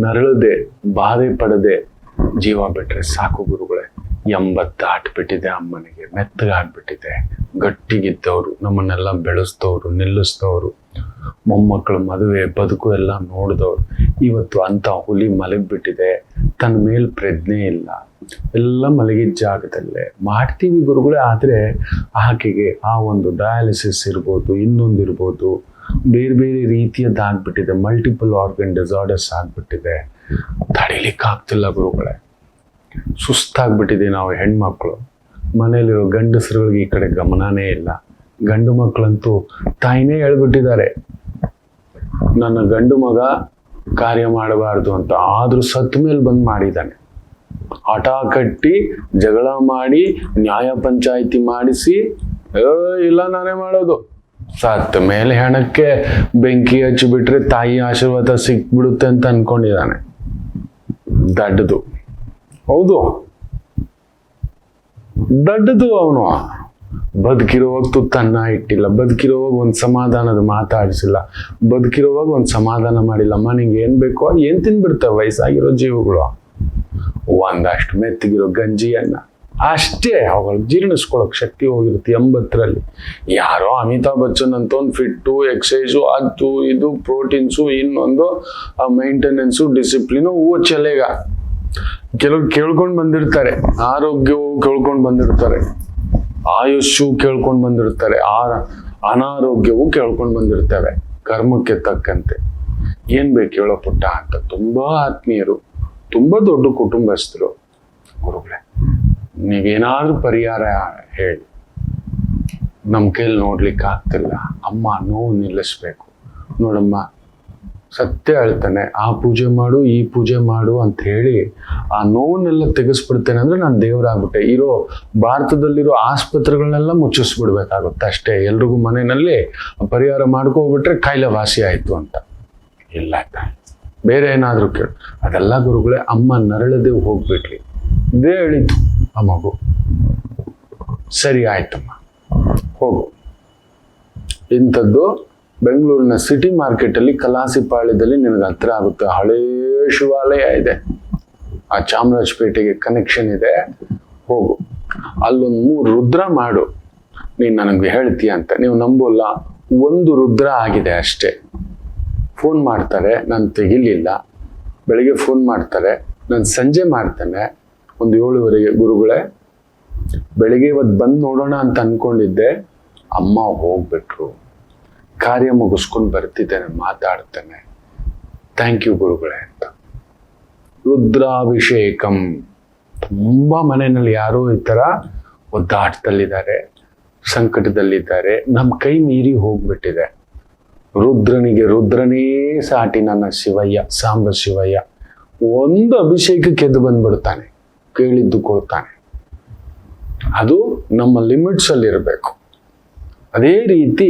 ನರಳದೆ ಬಾಧೆ ಪಡದೆ ಜೀವ ಬಿಟ್ರೆ ಸಾಕು ಗುರುಗಳೇ. 80 ದಾಟ್ಬಿಟ್ಟಿದೆ ಅಮ್ಮನಿಗೆ, ಮೆತ್ತಗಾಗ್ಬಿಟ್ಟಿದೆ. ಗಟ್ಟಿಗಿದ್ದವರು, ನಮ್ಮನ್ನೆಲ್ಲ ಬೆಳೆಸ್ತವ್ರು, ನಿಲ್ಲಿಸ್ತವ್ರು, ಮೊಮ್ಮಕ್ಕಳು ಮದುವೆ ಬದುಕು ಎಲ್ಲ ನೋಡಿದವ್ರು, ಇವತ್ತು ಅಂತ ಹುಲಿ ಮಲಗಿಬಿಟ್ಟಿದೆ. ತನ್ನ ಮೇಲೆ ಪ್ರಜ್ಞೆ ಇಲ್ಲ, ಎಲ್ಲ ಮಲಗಿದ ಜಾಗದಲ್ಲೇ ಮಾಡ್ತೀವಿ ಗುರುಗಳೇ. ಆದರೆ ಆಕೆಗೆ ಆ ಒಂದು ಡಯಾಲಿಸಿಸ್ ಇರ್ಬೋದು, ಇನ್ನೊಂದಿರ್ಬೋದು, ಬೇರೆ ಬೇರೆ ರೀತಿಯದ್ದಾಗ್ಬಿಟ್ಟಿದೆ, ಮಲ್ಟಿಪಲ್ ಆರ್ಗನ್ ಡಿಸಾರ್ಡರ್ಸ್ ಆಗ್ಬಿಟ್ಟಿದೆ. ತಡಿಲಿಕ್ಕಾಗ್ತಿಲ್ಲ ಗುರುಗಳೇ, ಸುಸ್ತಾಗ್ಬಿಟ್ಟಿದೆ. ನಾವು ಹೆಣ್ಮಕ್ಳು, ಮನೇಲಿರೋ ಗಂಡಸರುಗಳಿಗೆ ಈ ಕಡೆ ಗಮನನೇ ಇಲ್ಲ. ಗಂಡು ಮಕ್ಕಳಂತೂ ತಾಯಿನೇ ಹೇಳ್ಬಿಟ್ಟಿದ್ದಾರೆ, ನನ್ನ ಗಂಡು ಮಗ ಕಾರ್ಯ ಮಾಡಬಾರ್ದು ಅಂತ. ಆದ್ರೂ ಸತ್ ಮೇಲೆ ಬಂದು ಮಾಡಿದ್ದಾನೆ. ಹಠ ಕಟ್ಟಿ ಜಗಳ ಮಾಡಿ ನ್ಯಾಯ ಪಂಚಾಯಿತಿ ಮಾಡಿಸಿ, ಇಲ್ಲ ನಾನೇ ಮಾಡೋದು. ಸತ್ತ ಮೇಲೆ ಹೆಣಕ್ಕೆ ಬೆಂಕಿ ಹಚ್ಚಿಬಿಟ್ರೆ ತಾಯಿ ಆಶೀರ್ವಾದ ಸಿಕ್ಬಿಡುತ್ತೆ ಅಂತ ಅನ್ಕೊಂಡಿದ್ದಾನೆ. ದಡ್ಡದು. ಹೌದು, ದಡ್ಡದು. ಅವನು ಬದುಕಿರುವಾಗ ತುತ್ತನ್ನ ಇಟ್ಟಿಲ್ಲ, ಬದುಕಿರುವಾಗ ಒಂದು ಸಮಾಧಾನದ ಮಾತಾಡಿಸಿಲ್ಲ, ಬದುಕಿರುವಾಗ ಒಂದು ಸಮಾಧಾನ ಮಾಡಿಲ್ಲ. ಅಮ್ಮ ನಿಂಗೆ ಏನ್ ಬೇಕೋ ಏನ್ ತಿನ್ಬಿಡ್ತಾವೆ ವಯಸ್ಸಾಗಿರೋ ಜೀವಗಳು. ಒಂದಷ್ಟು ಮೆತ್ತಗಿರೋ ಗಂಜಿಯನ್ನ ಅಷ್ಟೇ, ಅವುಗಳು ಜೀರ್ಣಿಸ್ಕೊಳಕ್ ಶಕ್ತಿ ಹೋಗಿರುತ್ತೆ. 80ರಲ್ಲಿ ಯಾರೋ ಅಮಿತಾಬ್ ಬಚ್ಚನ್ ಅಂತ ಒಂದು ಫಿಟ್ಟು, ಎಕ್ಸಸೈಸು, ಅದು ಇದು, ಪ್ರೋಟೀನ್ಸು, ಇನ್ನೊಂದು ಮೈಂಟೆನೆನ್ಸು, ಡಿಸಿಪ್ಲಿನು, ಚಲೆಗ ಕೆಲವ್ರು ಕೇಳ್ಕೊಂಡು ಬಂದಿರ್ತಾರೆ. ಆರೋಗ್ಯವು ಕೇಳ್ಕೊಂಡು ಬಂದಿರ್ತಾರೆ, ಆಯುಷ್ಯು ಕೇಳ್ಕೊಂಡು ಬಂದಿರ್ತಾರೆ, ಅನಾರೋಗ್ಯವು ಕೇಳ್ಕೊಂಡು ಬಂದಿರ್ತವೆ. ಕರ್ಮಕ್ಕೆ ತಕ್ಕಂತೆ ಏನ್ ಬೇಕು ಹೇಳೋ ಪುಟ್ಟ ಅಂತ. ತುಂಬಾ ಆತ್ಮೀಯರು, ತುಂಬಾ ದೊಡ್ಡ ಕುಟುಂಬಸ್ಥರು. ಗುರುಗಳೇ, ನೀವೇನಾದ್ರೂ ಪರಿಹಾರ ಹೇಳಿ, ನಮ್ಮ ಕೈಲಿ ನೋಡ್ಲಿಕ್ಕೆ ಆಗ್ತಿಲ್ಲ. ಅಮ್ಮ ನೋವು ನಿಲ್ಲಿಸ್ಬೇಕು. ನೋಡಮ್ಮ, ಸತ್ಯ ಹೇಳ್ತಾನೆ, ಆ ಪೂಜೆ ಮಾಡು, ಈ ಪೂಜೆ ಮಾಡು ಅಂತ ಹೇಳಿ ಆ ನೋವನ್ನೆಲ್ಲ ತೆಗೆಸ್ಬಿಡ್ತೇನೆ ಅಂದ್ರೆ ನಾನು ದೇವರಾಗ್ಬಿಟ್ಟೆ. ಇರೋ ಭಾರತದಲ್ಲಿರೋ ಆಸ್ಪತ್ರೆಗಳನ್ನೆಲ್ಲ ಮುಚ್ಚಿಸ್ಬಿಡ್ಬೇಕಾಗುತ್ತೆ ಅಷ್ಟೇ. ಎಲ್ರಿಗೂ ಮನೆಯಲ್ಲಿ ಪರಿಹಾರ ಮಾಡ್ಕೋಬಿಟ್ರೆ ಕಾಯಿಲೆ ವಾಸಿ ಆಯ್ತು ಅಂತ. ಇಲ್ಲ, ಬೇರೆ ಏನಾದ್ರೂ ಕೇಳು. ಅದೆಲ್ಲ ಗುರುಗಳೇ, ಅಮ್ಮ ನರಳದೆ ಹೋಗ್ಬಿಟ್ಲಿ, ಇದೇ ಹೇಳಿತು ಆ ಮಗು. ಸರಿ ಆಯ್ತಮ್ಮ, ಹೋಗು. ಇಂಥದ್ದು ಬೆಂಗಳೂರಿನ ಸಿಟಿ ಮಾರ್ಕೆಟ್ ಅಲ್ಲಿ ಕಲಾಸಿಪಾಳ್ಯದಲ್ಲಿ ನಿನಗೆ ಹತ್ರ ಆಗುತ್ತೆ. ಹಳೇ ಶಿವಾಲಯ ಇದೆ, ಆ ಚಾಮರಾಜಪೇಟೆಗೆ ಕನೆಕ್ಷನ್ ಇದೆ, ಹೋಗು, ಅಲ್ಲೊಂದು 3 ರುದ್ರ ಮಾಡು, ನೀನು ನನಗೆ ಹೇಳ್ತೀಯ ಅಂತ. ನೀವು ನಂಬೋಲ್ಲ, 1 ರುದ್ರ ಆಗಿದೆ ಅಷ್ಟೇ. ಫೋನ್ ಮಾಡ್ತಾರೆ, ನಾನು ತೆಗಿಲಿಲ್ಲ. ಬೆಳಿಗ್ಗೆ ಫೋನ್ ಮಾಡ್ತಾರೆ, ನಾನು ಸಂಜೆ ಮಾಡ್ತೇನೆ ಒಂದು 7:30. ಗುರುಗಳೇ, ಬೆಳಿಗ್ಗೆ ಇವತ್ತು ಬಂದು ನೋಡೋಣ ಅಂತ ಅನ್ಕೊಂಡಿದ್ದೆ, ಅಮ್ಮ ಹೋಗ್ಬಿಟ್ರು, ಕಾರ್ಯ ಮುಗಿಸ್ಕೊಂಡು ಬರ್ತಿದ್ದೇನೆ, ಮಾತಾಡ್ತೇನೆ, ಥ್ಯಾಂಕ್ ಯು ಗುರುಗಳೇ ಅಂತ. ರುದ್ರಾಭಿಷೇಕಂ. ತುಂಬ ಮನೆಯಲ್ಲಿ ಯಾರೋ ಈ ಥರ ಒದ್ದಾಟದಲ್ಲಿದ್ದಾರೆ, ಸಂಕಟದಲ್ಲಿದ್ದಾರೆ, ನಮ್ಮ ಕೈ ಮೀರಿ ಹೋಗ್ಬಿಟ್ಟಿದೆ. ರುದ್ರನಿಗೆ ರುದ್ರನೇ ಸಾಟಿ ನನ್ನ ಶಿವಯ್ಯ, ಸಾಂಬ ಶಿವಯ್ಯ. ಒಂದು ಅಭಿಷೇಕಕ್ಕೆ ಎದ್ದು ಬಂದ್ಬಿಡ್ತಾನೆ, ಕೇಳಿದ್ದು ಕೊಡ್ತಾನೆ. ಅದು ನಮ್ಮ ಲಿಮಿಟ್ಸ್ ಅಲ್ಲಿ ಇರಬೇಕು. ಅದೇ ರೀತಿ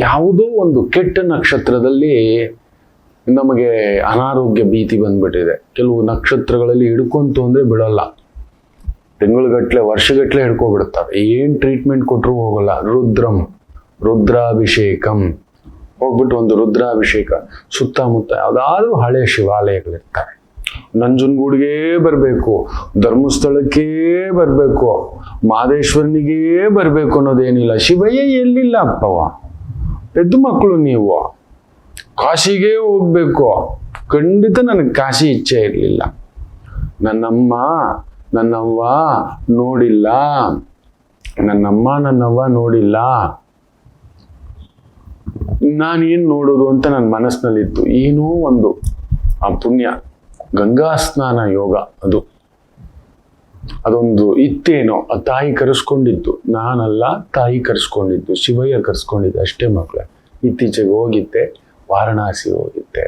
ಯಾವುದೋ ಒಂದು ಕೆಟ್ಟ ನಕ್ಷತ್ರದಲ್ಲಿ ನಮಗೆ ಅನಾರೋಗ್ಯ ಭೀತಿ ಬಂದ್ಬಿಟ್ಟಿದೆ. ಕೆಲವು ನಕ್ಷತ್ರಗಳಲ್ಲಿ ಹಿಡ್ಕೊಂತು ಅಂದ್ರೆ ಬಿಡಲ್ಲ, ತಿಂಗಳುಗಟ್ಲೆ ವರ್ಷಗಟ್ಲೆ ಹಿಡ್ಕೊಬಿಡ್ತವೆ, ಏನು ಟ್ರೀಟ್ಮೆಂಟ್ ಕೊಟ್ಟರು ಹೋಗಲ್ಲ. ರುದ್ರಾಭಿಷೇಕಂ ಹೋಗ್ಬಿಟ್ಟು ಒಂದು ರುದ್ರಾಭಿಷೇಕ. ಸುತ್ತಮುತ್ತ ಯಾವುದಾದ್ರೂ ಹಳೆ ಶಿವಾಲಯಗಳಿರ್ತವೆ, ನಂಜನಗೂಡಿಗೆ ಬರಬೇಕು, ಧರ್ಮಸ್ಥಳಕ್ಕೇ ಬರಬೇಕು, ಮಹದೇಶ್ವರನಿಗೇ ಬರಬೇಕು ಅನ್ನೋದೇನಿಲ್ಲ. ಶಿವಯ್ಯ ಎಲ್ಲಿಲ್ಲ ಅಪ್ಪವ, ಪೆದ್ದು ಮಕ್ಕಳು ನೀವು, ಕಾಶಿಗೆ ಹೋಗ್ಬೇಕು. ಖಂಡಿತ ನನಗೆ ಕಾಶಿ ಇಚ್ಛೆ ಇರಲಿಲ್ಲ. ನನ್ನವ್ವ ನೋಡಿಲ್ಲ, ನನ್ನವ್ವ ನೋಡಿಲ್ಲ, ನಾನೇನು ನೋಡೋದು ಅಂತ ನನ್ನ ಮನಸ್ಸಿನಲ್ಲಿತ್ತು. ಏನೋ ಒಂದು ಆ ಪುಣ್ಯ ಗಂಗಾ ಸ್ನಾನ ಯೋಗ, ಅದೊಂದು ಇತ್ತೇನೋ. ಆ ತಾಯಿ ಕರೆಸ್ಕೊಂಡಿದ್ದು, ನಾನಲ್ಲ, ತಾಯಿ ಕರೆಸ್ಕೊಂಡಿದ್ದು, ಶಿವಯ್ಯ ಕರೆಸ್ಕೊಂಡಿದ್ದು ಅಷ್ಟೇ ಮಕ್ಕಳೇ. ಇತ್ತೀಚೆಗೆ ಹೋಗಿದ್ದೆ, ವಾರಣಾಸಿ ಹೋಗಿದ್ದೆ.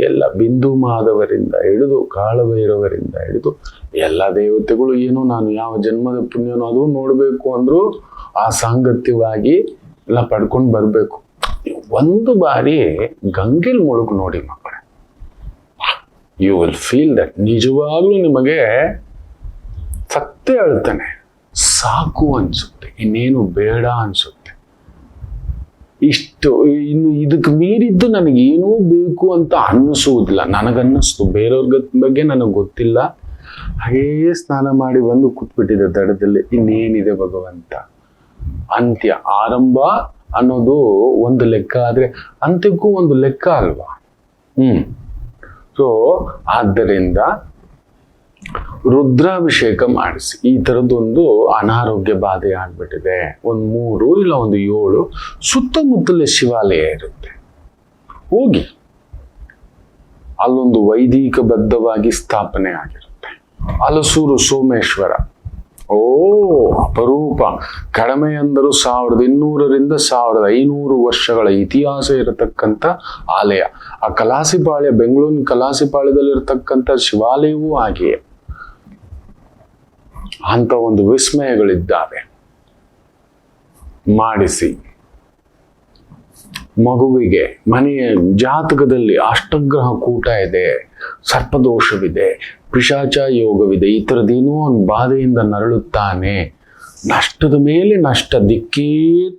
ಎಲ್ಲ ಬಿಂದು ಮಾಧವರಿಂದ ಹಿಡಿದು ಕಾಳಭೈರವರಿಂದ ಹಿಡಿದು ಎಲ್ಲ ದೇವತೆಗಳು, ಏನೋ ನಾನು ಯಾವ ಜನ್ಮದ ಪುಣ್ಯನೋ ಅದು ನೋಡಬೇಕು ಅಂದ್ರು ಆ ಸಾಂಗತ್ಯವಾಗಿ ಎಲ್ಲ ಪಡ್ಕೊಂಡು ಬರಬೇಕು. ಒಂದು ಬಾರಿ ಗಂಗೆಲ್ ಮುಳುಗು ನೋಡಿ ಮಕ್ಕಳೇ, ಯು ವಿಲ್ ಫೀಲ್ ದಟ್. ನಿಜವಾಗ್ಲೂ ನಿಮಗೆ ಸತ್ಯ ಹೇಳ್ತಾನೆ, ಸಾಕು ಅನ್ಸುತ್ತೆ, ಇನ್ನೇನು ಬೇಡ ಅನ್ಸುತ್ತೆ. ಇನ್ನು ಇದಕ್ಕೆ ಮೀರಿದ್ದು ನನಗೇನೂ ಬೇಕು ಅಂತ ಅನ್ನಿಸುವುದಿಲ್ಲ. ನನಗನ್ನಿಸ್ತು, ಬೇರೆಯವ್ರ ಬಗ್ಗೆ ನನಗೆ ಗೊತ್ತಿಲ್ಲ. ಹಾಗೇ ಸ್ನಾನ ಮಾಡಿ ಬಂದು ಕೂತ್ಬಿಟ್ಟಿದೆ ದಡದಲ್ಲಿ. ಇನ್ನೇನಿದೆ ಭಗವಂತ, ಅಂತ್ಯ. ಆರಂಭ ಅನ್ನೋದು ಒಂದು ಲೆಕ್ಕ ಆದ್ರೆ ಅಂತ್ಯಕ್ಕೂ ಒಂದು ಲೆಕ್ಕ ಅಲ್ವಾ? ಸೊ ಆದ್ದರಿಂದ ರುದ್ರಾಭಿಷೇಕ ಮಾಡಿಸಿ. ಈ ಥರದ್ದೊಂದು ಅನಾರೋಗ್ಯ ಬಾಧೆ ಆಗ್ಬಿಟ್ಟಿದೆ. ಒಂದು 3 ಇಲ್ಲ ಒಂದು 7 ಸುತ್ತಮುತ್ತಲೇ ಶಿವಾಲಯ ಇರುತ್ತೆ, ಹೋಗಿ ಅಲ್ಲೊಂದು ವೈದಿಕ ಬದ್ಧವಾಗಿ ಸ್ಥಾಪನೆ ಆಗಿರುತ್ತೆ. ಹಲಸೂರು ಸೋಮೇಶ್ವರ, ಅಪರೂಪ. ಕಡಿಮೆ ಅಂದರೂ 1200ರಿಂದ 1500 ವರ್ಷಗಳ ಇತಿಹಾಸ ಇರತಕ್ಕಂಥ ಆಲಯ. ಆ ಕಲಾಸಿಪಾಳ್ಯ, ಬೆಂಗಳೂರಿನ ಕಲಾಸಿಪಾಳ್ಯದಲ್ಲಿರ್ತಕ್ಕಂಥ ಶಿವಾಲಯವೂ ಹಾಗೆಯೇ. ಅಂತ ಒಂದು ವಿಸ್ಮಯಗಳಿದ್ದಾವೆ. ಮಾಡಿಸಿ. ಮಗುವಿಗೆ ಮನೆಯ ಜಾತಕದಲ್ಲಿ ಅಷ್ಟಗ್ರಹ ಕೂಟ ಇದೆ, ಸರ್ಪದೋಷವಿದೆ, ಪಿಶಾಚ ಯೋಗವಿದೆ, ಈ ಥರದ್ದೇನೋ ಒಂದು ಬಾಧೆಯಿಂದ ನರಳುತ್ತಾನೆ. ನಷ್ಟದ ಮೇಲೆ ನಷ್ಟ, ದಿಕ್ಕೇ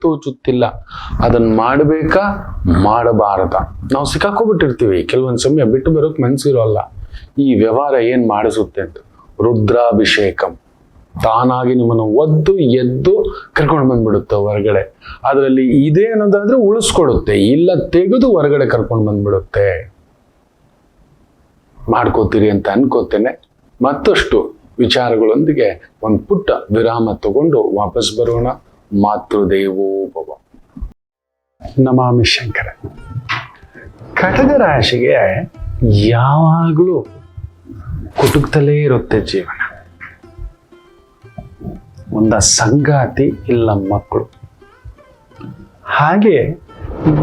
ತೋಚುತ್ತಿಲ್ಲ. ಅದನ್ನು ಮಾಡಬೇಕಾ ಮಾಡಬಾರದ? ನಾವು ಸಿಕ್ಕಾಕೋಬಿಟ್ಟಿರ್ತೀವಿ. ಕೆಲವೊಂದು ಸಮಯ ಬಿಟ್ಟು ಬರೋಕೆ ಮನಸ್ಸಿರೋಲ್ಲ. ಈ ವ್ಯವಹಾರ ಏನು ಮಾಡಿಸುತ್ತೆ ಅಂತ. ರುದ್ರಾಭಿಷೇಕಂ ತಾನಾಗಿ ನಿಮ್ಮನ್ನು ಒದ್ದು ಎದ್ದು ಕರ್ಕೊಂಡು ಬಂದ್ಬಿಡುತ್ತೆ ಹೊರಗಡೆ. ಅದರಲ್ಲಿ ಇದೆ ಅನ್ನೋದಾದ್ರೆ ಉಳಿಸ್ಕೊಡುತ್ತೆ, ಇಲ್ಲ ತೆಗೆದು ಹೊರಗಡೆ ಕರ್ಕೊಂಡು ಬಂದ್ಬಿಡುತ್ತೆ. ಮಾಡ್ಕೋತೀರಿ ಅಂತ ಅನ್ಕೋತೇನೆ. ಮತ್ತಷ್ಟು ವಿಚಾರಗಳೊಂದಿಗೆ ಒಂದು ಪುಟ್ಟ ವಿರಾಮ ತಗೊಂಡು ವಾಪಸ್ ಬರೋಣ. ಮಾತೃದೇವೋ ಭವ. ನಮಾಮಿ ಶಂಕರ. ಕಟಕ ರಾಶಿಗೆ ಯಾವಾಗಲೂ ಕುಟುಕ್ತಲೇ ಇರುತ್ತೆ ಜೀವನ. ಒಂದ ಸಂಗಾತಿ ಇಲ್ಲ ಮಕ್ಕಳು. ಹಾಗೆ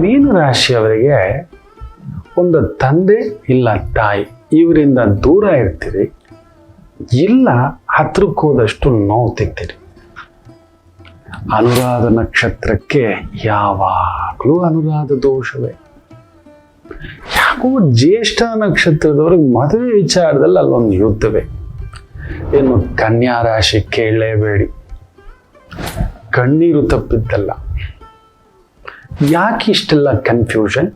ಮೀನ ರಾಶಿಯವರಿಗೆ ಒಂದು ತಂದೆ ಇಲ್ಲ ತಾಯಿ, ಇವರಿಂದ ದೂರ ಇರ್ತೀರಿ, ಇಲ್ಲ ಹತ್ರಕ್ಕೆ ಹೋದಷ್ಟು ನೋವು ತಿಂತೀರಿ. ಅನುರಾಧ ನಕ್ಷತ್ರಕ್ಕೆ ಯಾವಾಗಲೂ ಅನುರಾಧ ದೋಷವೇ. ಯಾಕೋ ಜ್ಯೇಷ್ಠ ನಕ್ಷತ್ರದವ್ರಿಗೆ ಮದುವೆ ವಿಚಾರದಲ್ಲಿ ಅಲ್ಲೊಂದು ಯುದ್ಧವೇ. ಏನು ಕನ್ಯಾ ರಾಶಿ ಕೇಳಲೇಬೇಡಿ, ಕಣ್ಣೀರು ತಪ್ಪಿದ್ದಲ್ಲ. ಯಾಕೆ ಇಷ್ಟೆಲ್ಲ ಕನ್ಫ್ಯೂಷನ್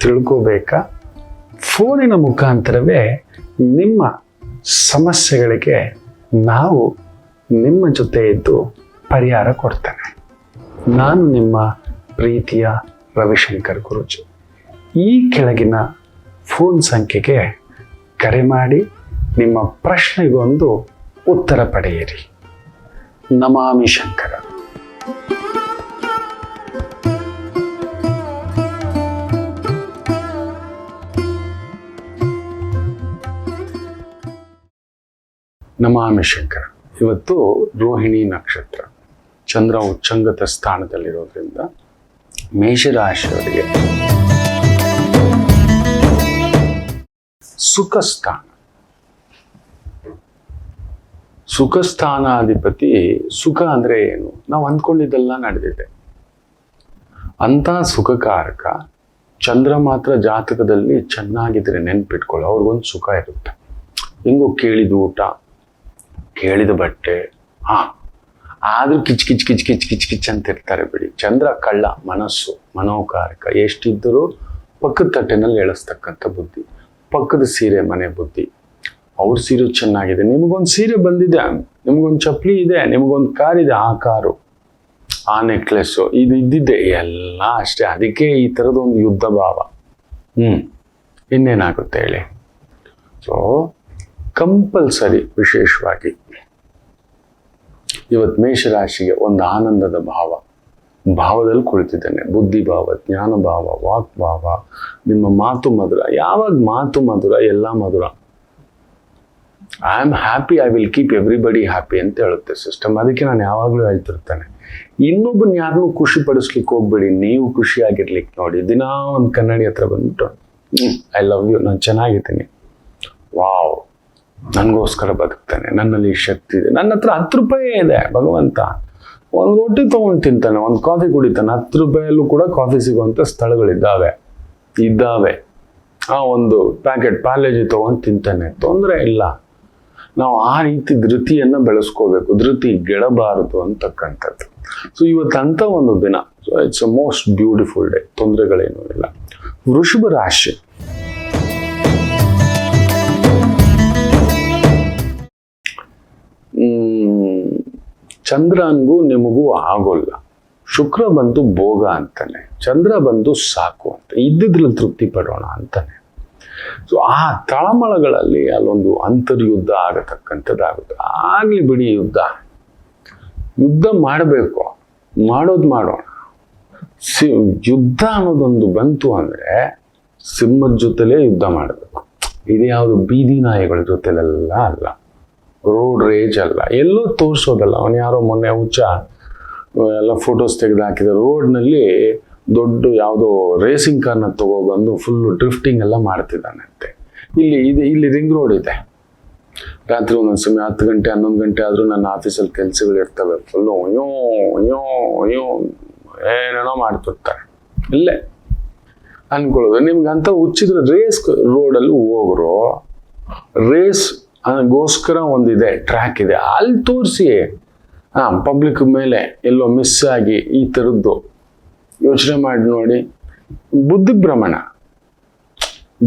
ತಿಳ್ಕೋಬೇಕಾ? ಫೋನಿನ ಮುಖಾಂತರವೇ ನಿಮ್ಮ ಸಮಸ್ಯೆಗಳಿಗೆ ನಾವು ನಿಮ್ಮ ಜೊತೆ ಇದ್ದು ಪರಿಹಾರ ಕೊಡ್ತೇನೆ. ನಾನು ನಿಮ್ಮ ಪ್ರೀತಿಯ ರವಿಶಂಕರ್ ಗುರೂಜಿ. ಈ ಕೆಳಗಿನ ಫೋನ್ ಸಂಖ್ಯೆಗೆ ಕರೆ ಮಾಡಿ ನಿಮ್ಮ ಪ್ರಶ್ನೆಗೊಂದು ಉತ್ತರ ಪಡೆಯಿರಿ. ನಮಾಮಿ ಶಂಕರ. ನಮಾಮಿ ಶಂಕರ. ಇವತ್ತು ರೋಹಿಣಿ ನಕ್ಷತ್ರ, ಚಂದ್ರ ಉಚ್ಚಂಗತ ಸ್ಥಾನದಲ್ಲಿರೋದ್ರಿಂದ ಮೇಷರಾಶಿಯವರಿಗೆ ಸುಖ ಸ್ಥಾನಾಧಿಪತಿ. ಸುಖ ಅಂದ್ರೆ ಏನು? ನಾವು ಅಂದ್ಕೊಂಡಿದ್ದೆಲ್ಲ ನಡೆದಿದೆ ಅಂತ ಸುಖಕಾರಕ. ಚಂದ್ರ ಮಾತ್ರ ಜಾತಕದಲ್ಲಿ ಚೆನ್ನಾಗಿದ್ರೆ ನೆನ್ಪಿಟ್ಕೊಳ್ಳಿ, ಅವ್ರಿಗೊಂದು ಸುಖ ಇರುತ್ತೆ. ಹೆಂಗೋ ಕೇಳಿದ ಊಟ, ಕೇಳಿದ ಬಟ್ಟೆ, ಆದ್ರೂ ಕಿಚ್ ಕಿಚ್ ಕಿಚ್ ಕಿಚ್ ಕಿಚ್ ಕಿಚ್ ಅಂತ ಇರ್ತಾರೆ ಬಿಡಿ. ಚಂದ್ರ ಕಳ್ಳ, ಮನಸ್ಸು ಮನೋಕಾರಕ. ಎಷ್ಟಿದ್ದರೂ ಪಕ್ಕದ ತಟ್ಟೆನಲ್ಲಿ ಎಳಿಸ್ತಕ್ಕಂಥ ಬುದ್ಧಿ. ಪಕ್ಕದ ಸೀರೆ ಮನೆ ಬುದ್ಧಿ. ಅವ್ರ ಸೀರೆ ಚೆನ್ನಾಗಿದೆ, ನಿಮಗೊಂದು ಸೀರೆ ಬಂದಿದೆ, ನಿಮಗೊಂದು ಚಪ್ಪಲಿ ಇದೆ, ನಿಮಗೊಂದು ಕಾರ್ ಇದೆ, ಆ ಕಾರು, ಆ ನೆಕ್ಲೆಸ್ಸು, ಇದು ಇದ್ದಿದ್ದೆ ಎಲ್ಲ ಅಷ್ಟೇ. ಅದಕ್ಕೆ ಈ ಥರದೊಂದು ಯುದ್ಧ ಭಾವ. ಇನ್ನೇನಾಗುತ್ತೆ ಹೇಳಿ? ಸೊ ಕಂಪಲ್ಸರಿ ವಿಶೇಷವಾಗಿ ಇವತ್ತು ಮೇಷರಾಶಿಗೆ ಒಂದು ಆನಂದದ ಭಾವದಲ್ಲಿ ಕುಳಿತಿದ್ದೇನೆ. ಬುದ್ಧಿ ಭಾವ, ಜ್ಞಾನ ಭಾವ, ವಾಕ್ ಭಾವ, ನಿಮ್ಮ ಮಾತು ಮಧುರ. ಯಾವಾಗ ಮಾತು ಮಧುರ ಎಲ್ಲ ಮಧುರ. I am happy, I will keep everybody happy ಅಂತ ಹೇಳುತ್ತೆ ಸಿಸ್ಟಮ್. ಅದಕ್ಕೆ ನಾನು ಯಾವಾಗಲೂ ಹೇಳ್ತಿರ್ತೇನೆ, ಇನ್ನೊಬ್ಬನ ಯಾರನ್ನೂ ಖುಷಿ ಪಡಿಸ್ಲಿಕ್ಕೆ ಹೋಗ್ಬೇಡಿ, ನೀವು ಖುಷಿಯಾಗಿರ್ಲಿಕ್ಕೆ ನೋಡಿ. ದಿನ ಒಂದು ಕನ್ನಡಿ ಹತ್ರ ಬಂದ್ಬಿಟ್ಟು ಐ ಲವ್ ಯು, ನಾನು ಚೆನ್ನಾಗಿದ್ದೀನಿ, ವಾವ್, ನನಗೋಸ್ಕರ ಬದುಕ್ತಾನೆ, ನನ್ನಲ್ಲಿ ಶಕ್ತಿ ಇದೆ, ನನ್ನ ಹತ್ರ 10 ರೂಪಾಯಿ ಇದೆ, ಭಗವಂತ ಒಂದು ರೊಟ್ಟಿ ತೊಗೊಂಡು ತಿಂತಾನೆ, ಒಂದು ಕಾಫಿ ಕುಡಿತಾನೆ. 10 ರೂಪಾಯಲ್ಲೂ ಕೂಡ ಕಾಫಿ ಸಿಗುವಂಥ ಸ್ಥಳಗಳಿದ್ದಾವೆ. ಒಂದು ಪ್ಯಾಕೆಟ್ ಪಾರ್ಲೇಜಿ ತೊಗೊಂಡು ತಿಂತಾನೆ, ತೊಂದರೆ ಇಲ್ಲ. ನಾವು ಆ ರೀತಿ ಧೃತಿಯನ್ನು ಬೆಳೆಸ್ಕೋಬೇಕು, ಧೃತಿ ಗೆಡಬಾರದು ಅಂತಕ್ಕಂಥದ್ದು. ಸೊ ಇವತ್ತಂತ ಒಂದು ದಿನ, so it's a most beautiful day, ತೊಂದರೆಗಳೇನೂ ಇಲ್ಲ. ವೃಷಭ ರಾಶಿ. ಚಂದ್ರನಿಗೂ ನಿಮಗೂ ಆಗೋಲ್ಲ. ಶುಕ್ರ ಬಂದು ಭೋಗ ಅಂತಾನೆ, ಚಂದ್ರ ಬಂದು ಸಾಕು ಅಂತ, ಇದ್ದಿದ್ರಲ್ಲಿ ತೃಪ್ತಿ ಪಡೋಣ ಅಂತಾನೆ. ಸೊ ಆ ತಳಮಳಗಳಲ್ಲಿ ಅಲ್ಲೊಂದು ಅಂತರ್ಯುದ್ಧ ಆಗತಕ್ಕಂಥದ್ದಾಗುತ್ತೆ. ಆಗ್ಲಿ ಬಿಡಿ, ಯುದ್ಧ ಮಾಡಬೇಕು, ಮಾಡೋಣ. ಯುದ್ಧ ಅನ್ನೋದೊಂದು ಬಂತು ಅಂದ್ರೆ ಸಿಂಹದ ಜೊತೆಲೇ ಯುದ್ಧ ಮಾಡಬೇಕು. ಇದು ಯಾವುದು ಬೀದಿ ನಾಯಿಗಳ ಜೊತೆಲೆಲ್ಲ ಅಲ್ಲ, ರೋಡ್ ರೇಜ್ ಅಲ್ಲ, ಎಲ್ಲೋ ತೋರಿಸೋದಲ್ಲ. ಅವನು ಯಾರೋ ಮೊನ್ನೆ ಎಲ್ಲ ಫೋಟೋಸ್ ತೆಗೆದು ಹಾಕಿದ ರೋಡ್ನಲ್ಲಿ ದೊಡ್ಡ ಯಾವುದೋ ರೇಸಿಂಗ್ ಕಾರ್ನ ತಗೊಬಂದು ಫುಲ್ಲು ಡ್ರಿಫ್ಟಿಂಗ್ ಎಲ್ಲ ಮಾಡ್ತಿದ್ದಾನಂತೆ. ಇಲ್ಲಿ ರಿಂಗ್ ರೋಡ್ ಇದೆ. ರಾತ್ರಿ ಒಂದೊಂದು ಸಮಯ 10 ಗಂಟೆ 11 ಗಂಟೆ ಆದರೂ ನನ್ನ ಆಫೀಸಲ್ಲಿ ಕೆಲಸಗಳು ಇರ್ತವೆ. ಫುಲ್ಲು ಏನೇನೋ ಮಾಡ್ತಿರ್ತಾರೆ. ಇಲ್ಲೇ ಅನ್ಕೊಳ್ಳೋದು ನಿಮ್ಗಂತ ಹುಚ್ಚಿದ್ರೆ ರೇಸ್ ರೋಡಲ್ಲಿ ಹೋಗ್ರು, ರೇಸ್ ಗೋಸ್ಕರ ಒಂದಿದೆ, ಟ್ರ್ಯಾಕ್ ಇದೆ, ಅಲ್ಲಿ ತೋರಿಸಿ. ಪಬ್ಲಿಕ್ ಮೇಲೆ ಎಲ್ಲೋ ಮಿಸ್ ಆಗಿ ಈ ಥರದ್ದು ಯೋಚನೆ ಮಾಡಿ ನೋಡಿ. ಬುದ್ಧಿಭ್ರಮಣ.